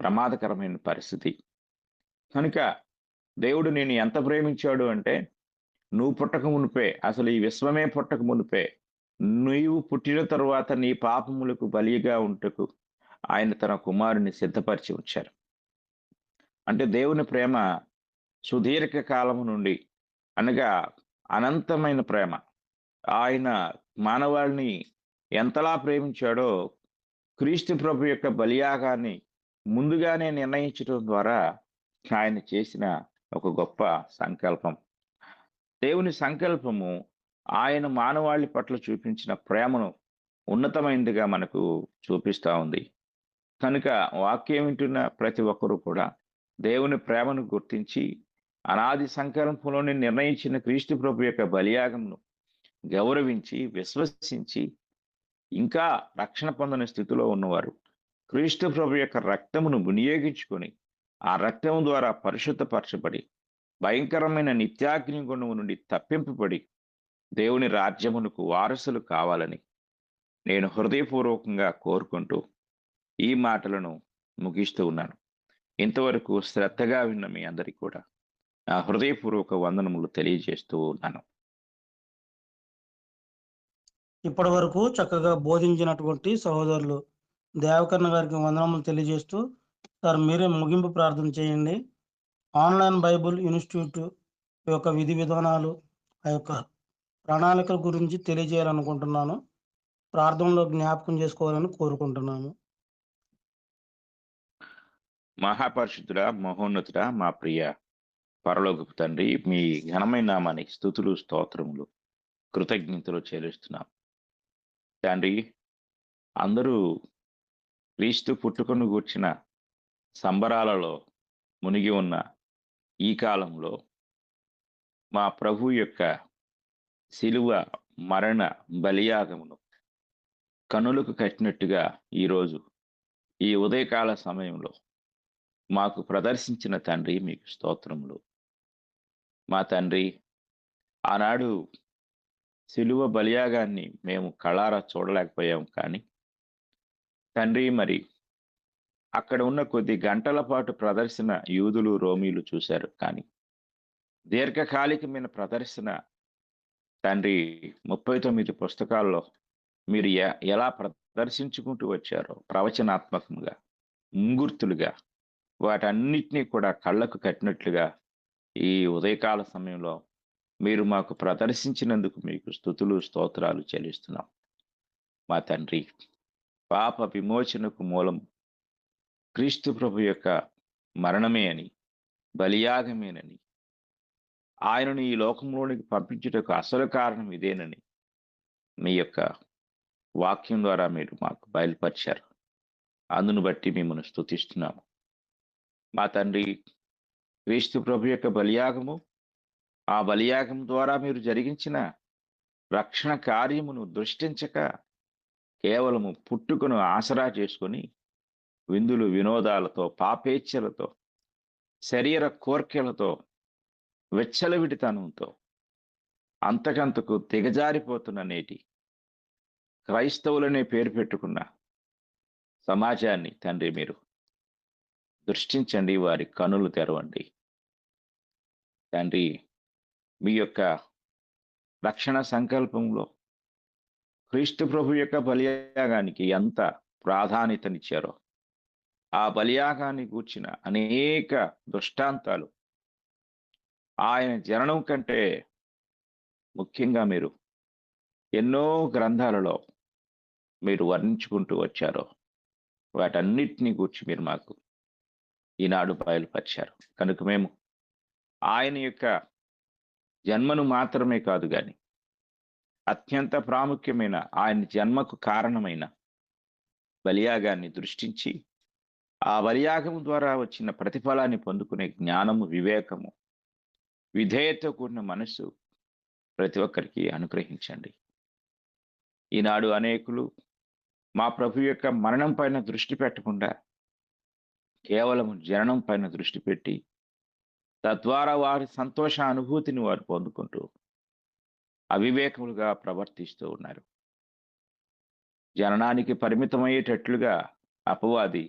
ప్రమాదకరమైన పరిస్థితి. కనుక దేవుడు నేను ఎంత ప్రేమించాడు అంటే, నువ్వు పుట్టక మునిపే, అసలు ఈ విశ్వమే పుట్టక మునిపే, నీవు పుట్టిన తరువాత నీ పాపములకు బలిగా ఉంటకు ఆయన తన కుమారుని సిద్ధపరిచి ఉంచారు. అంటే దేవుని ప్రేమ సుదీర్ఘ కాలము నుండి అనగా అనంతమైన ప్రేమ. ఆయన మానవాళిని ఎంతలా ప్రేమించాడో క్రీస్తు ప్రభు యొక్క బలియాగాన్ని ముందుగానే నిర్ణయించడం ద్వారా ఆయన చేసిన ఒక గొప్ప సంకల్పం. దేవుని సంకల్పము ఆయన మానవాళి పట్ల చూపించిన ప్రేమను ఉన్నతమైనదిగా మనకు చూపిస్తూ ఉంది. కనుక వాక్యం వింటున్న ప్రతి ఒక్కరూ కూడా దేవుని ప్రేమను గుర్తించి అనాది సంకల్పంలోనే నిర్ణయించిన క్రీస్తు ప్రభు యొక్క బలియాగమును గౌరవించి విశ్వసించి ఇంకా రక్షణ పొందని స్థితిలో ఉన్నవారు క్రీస్తు ప్రభు యొక్క రక్తమును వినియోగించుకొని ఆ రక్తము ద్వారా పరిశుద్ధపరచబడి భయంకరమైన నిత్యాగ్ని గుణము నుండి తప్పింపబడి దేవుని రాజ్యమునకు వారసులు కావాలని నేను హృదయపూర్వకంగా కోరుకుంటూ ఈ మాటలను ముగిస్తూ ఉన్నాను. ఇంతవరకు శ్రద్ధగా విన్న మీ అందరికీ కూడా నా హృదయపూర్వక వందనములు తెలియజేస్తూ ఉన్నాను. ఇప్పటి వరకు చక్కగా బోధించినటువంటి సహోదరులు దేవకర్ణ గారికి వందనములు తెలియజేస్తూ, సార్ మీరే ముగింపు ప్రార్థన చేయండి. ఆన్లైన్ బైబుల్ ఇన్స్టిట్యూట్ యొక్క విధి విధానాలు, ఆ యొక్క ప్రణాళికల గురించి తెలియజేయాలనుకుంటున్నాను. ప్రార్థనలో జ్ఞాపకం చేసుకోవాలని కోరుకుంటున్నాను. మహాపరిశుద్ధుడా, మహోన్నతుడా, మా ప్రియ పరలోకపు తండ్రి, మీ ఘనమైన నామానికి స్తుతులు స్తోత్రములు కృతజ్ఞతలు చెల్లిస్తున్నాం తండ్రి. అందరూ క్రీస్తు పుట్టుకను గూర్చిన సంబరాలలో మునిగి ఉన్న ఈ కాలంలో మా ప్రభు యొక్క శిలువ మరణ బలియాగమును కనులకు కట్టినట్టుగా ఈరోజు ఈ ఉదయకాల సమయంలో మాకు ప్రదర్శించిన తండ్రి మీకు స్తోత్రములు. మా తండ్రి, ఆనాడు శిలువ బలియాగాన్ని మేము కళ్ళారా చూడలేకపోయాం, కానీ తండ్రి మరి అక్కడ ఉన్న కొద్ది గంటల పాటు ప్రదర్శన యూదులు రోమీలు చూశారు, కానీ దీర్ఘకాలికమైన ప్రదర్శన తండ్రి 39 పుస్తకాల్లో మీరు ఎలా ప్రదర్శించుకుంటూ వచ్చారో ప్రవచనాత్మకంగా ముంగుర్తులుగా వాటన్నిటినీ కూడా కళ్ళకు కట్టినట్లుగా ఈ ఉదయకాల సమయంలో మీరు మాకు ప్రదర్శించినందుకు మీకు స్తుతులు స్తోత్రాలు చెల్లిస్తున్నాం. మా తండ్రి, పాప విమోచనకు మూలం క్రీస్తు ప్రభు యొక్క మరణమే అని, బలియాగమేనని, ఆయనను ఈ లోకంలోనికి పంపించుటకు అసలు కారణం ఇదేనని మీ యొక్క వాక్యం ద్వారా మీరు మాకు బయలుపరిచారు. అందును బట్టి మిమ్మల్ని స్తుతిస్తున్నాము. మా తండ్రి, క్రీస్తు ప్రభు యొక్క బలియాగము, ఆ బలియాగం ద్వారా మీరు జరిగించిన రక్షణ కార్యమును దృష్టించక కేవలము పుట్టుకను ఆసరా చేసుకొని విందులు వినోదాలతో, పాపేచ్ఛలతో, శరీర కోర్కెలతో, వెచ్చలవిడితనంతో అంతకంతకు దిగజారిపోతున్న నేటి క్రైస్తవులనే పేరు పెట్టుకున్న సమాజాన్ని తండ్రి మీరు దృష్టించండి, వారి కనులు తెరవండి. తండ్రి, మీ యొక్క రక్షణ సంకల్పంలో క్రీస్తు ప్రభు యొక్క బలియాగానికి ఎంత ప్రాధాన్యతనిచ్చారో, ఆ బలియాగాన్ని గూర్చిన అనేక దృష్టాంతాలు ఆయన జననం కంటే ముఖ్యంగా మీరు ఎన్నో గ్రంథాలలో మీరు వర్ణించుకుంటూ వచ్చారో వాటన్నిటిని గూర్చి మీరు మాకు ఈనాడు బయలుపరిచారు. కనుక మేము ఆయన యొక్క జన్మను మాత్రమే కాదు కానీ అత్యంత ప్రాముఖ్యమైన ఆయన జన్మకు కారణమైన బలియాగాన్ని దృష్టించి ఆ బలియాగం ద్వారా వచ్చిన ప్రతిఫలాన్ని పొందుకునే జ్ఞానము, వివేకము, విధేయతతో కూడిన మనస్సు ప్రతి ఒక్కరికి అనుగ్రహించండి. ఈనాడు అనేకులు మా ప్రభు యొక్క మరణం పైన దృష్టి పెట్టకుండా కేవలం జననం పైన దృష్టి పెట్టి తద్వారా వారి సంతోష అనుభూతిని వారు పొందుకుంటూ అవివేకములుగా ప్రవర్తిస్తూ ఉన్నారు. జననానికి పరిమితమయ్యేటట్లుగా అపవాది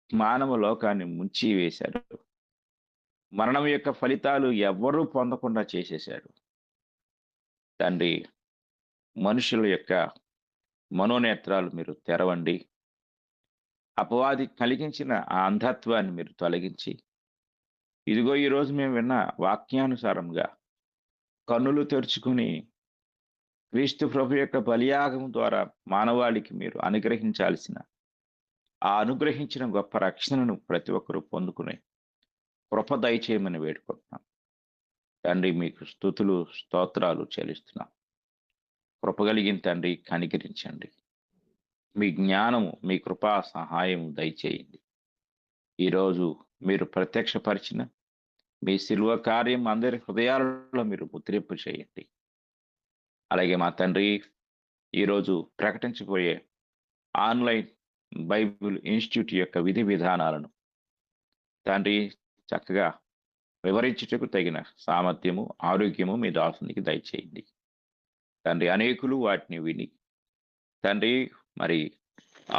మానవ లోకాన్ని ముంచి వేశాడు. మరణం యొక్క ఫలితాలు ఎవ్వరూ పొందకుండా చేసేశాడు. తండ్రి, మనుషుల యొక్క మనోనేత్రాలు మీరు తెరవండి. అపవాది కలిగించిన ఆ అంధత్వాన్ని మీరు తొలగించి, ఇదిగో ఈరోజు మేము విన్న వాక్యానుసారంగా కన్నులు తెరుచుకుని క్రీస్తు ప్రభు యొక్క బలియాగం ద్వారా మానవాళికి మీరు అనుగ్రహించాల్సిన ఆ అనుగ్రహించిన గొప్ప రక్షణను ప్రతి ఒక్కరూ పొందుకునే కృప దయచేయమని వేడుకుంటున్నాం. తండ్రి, మీకు స్తుతులు స్తోత్రాలు చెల్లిస్తున్నాం. కృపగలిగిన తండ్రి, కనికరించండి. మీ జ్ఞానము, మీ కృపా సహాయం దయచేయండి. ఈరోజు మీరు ప్రత్యక్షపరిచిన మీ శిలువ కార్యం అందరి హృదయాలలో మీరు ముద్రింపు చేయండి. అలాగే మా తండ్రి, ఈరోజు ప్రకటించబోయే ఆన్లైన్ బైబిల్ ఇన్స్టిట్యూట్ యొక్క విధి విధానాలను తండ్రి చక్కగా వివరించుటకు తగిన సామర్థ్యము, ఆరోగ్యము మీ దాసునికి దయచేయండి. తండ్రి, అనేకులు వాటిని విని తండ్రి మరి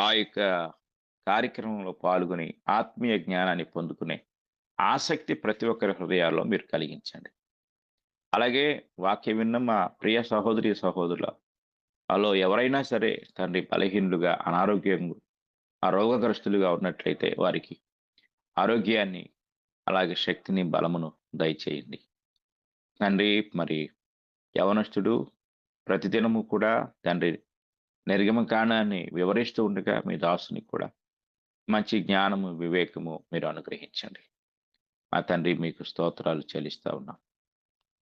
ఆ యొక్క కార్యక్రమంలో పాల్గొని ఆత్మీయ జ్ఞానాన్ని పొందుకునే ఆసక్తి ప్రతి ఒక్కరి హృదయాల్లో మీరు కలిగించండి. అలాగే వాక్య విన్న మా ప్రియ సహోదరి సహోదరుల అలో ఎవరైనా సరే తండ్రి బలహీనులుగా, రోగగ్రస్తులుగా ఉన్నట్లయితే వారికి ఆరోగ్యాన్ని, అలాగే శక్తిని, బలమును దయచేయండి. తండ్రి, మరి యవనస్తుడు ప్రతిదినము కూడా తండ్రి నిర్గమకాండాన్ని వివరిస్తూ ఉండగా మీ దాసుని కూడా మంచి జ్ఞానము, వివేకము మీరు అనుగ్రహించండి. మా తండ్రి, మీకు స్తోత్రాలు చెల్లిస్తా ఉన్నాం.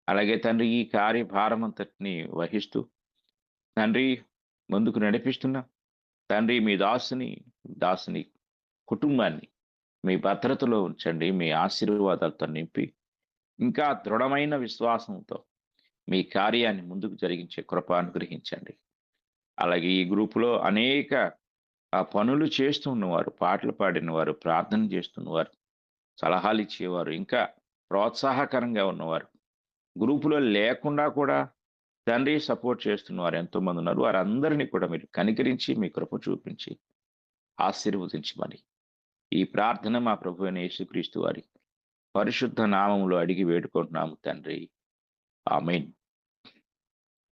అలాగే తండ్రి, ఈ కార్యభారం అంతటిని వహిస్తూ తండ్రి ముందుకు నడిపిస్తున్నా తండ్రి, మీ దాసుని కుటుంబాన్ని మీ భద్రతలో ఉంచండి. మీ ఆశీర్వాదాలతో నింపి ఇంకా దృఢమైన విశ్వాసంతో మీ కార్యాన్ని ముందుకు జరిగించే కృప అనుగ్రహించండి. అలాగే ఈ గ్రూపులో అనేక పనులు చేస్తున్నవారు, పాటలు పాడినవారు, ప్రార్థన చేస్తున్నవారు, సలహాలు ఇచ్చేవారు, ఇంకా ప్రోత్సాహకరంగా ఉన్నవారు, గ్రూపులో లేకుండా కూడా తండ్రి సపోర్ట్ చేస్తున్నవారు ఎంతోమంది ఉన్నారు. వారందరినీ కూడా మీరు కనికరించి మీ కృప చూపించి ఆశీర్వదించమని ఈ ప్రార్థన మా ప్రభు అయిన యేసుక్రీస్తు వారి పరిశుద్ధ నామములో అడిగి వేడుకుంటున్నాము తండ్రి. ఆమేన్.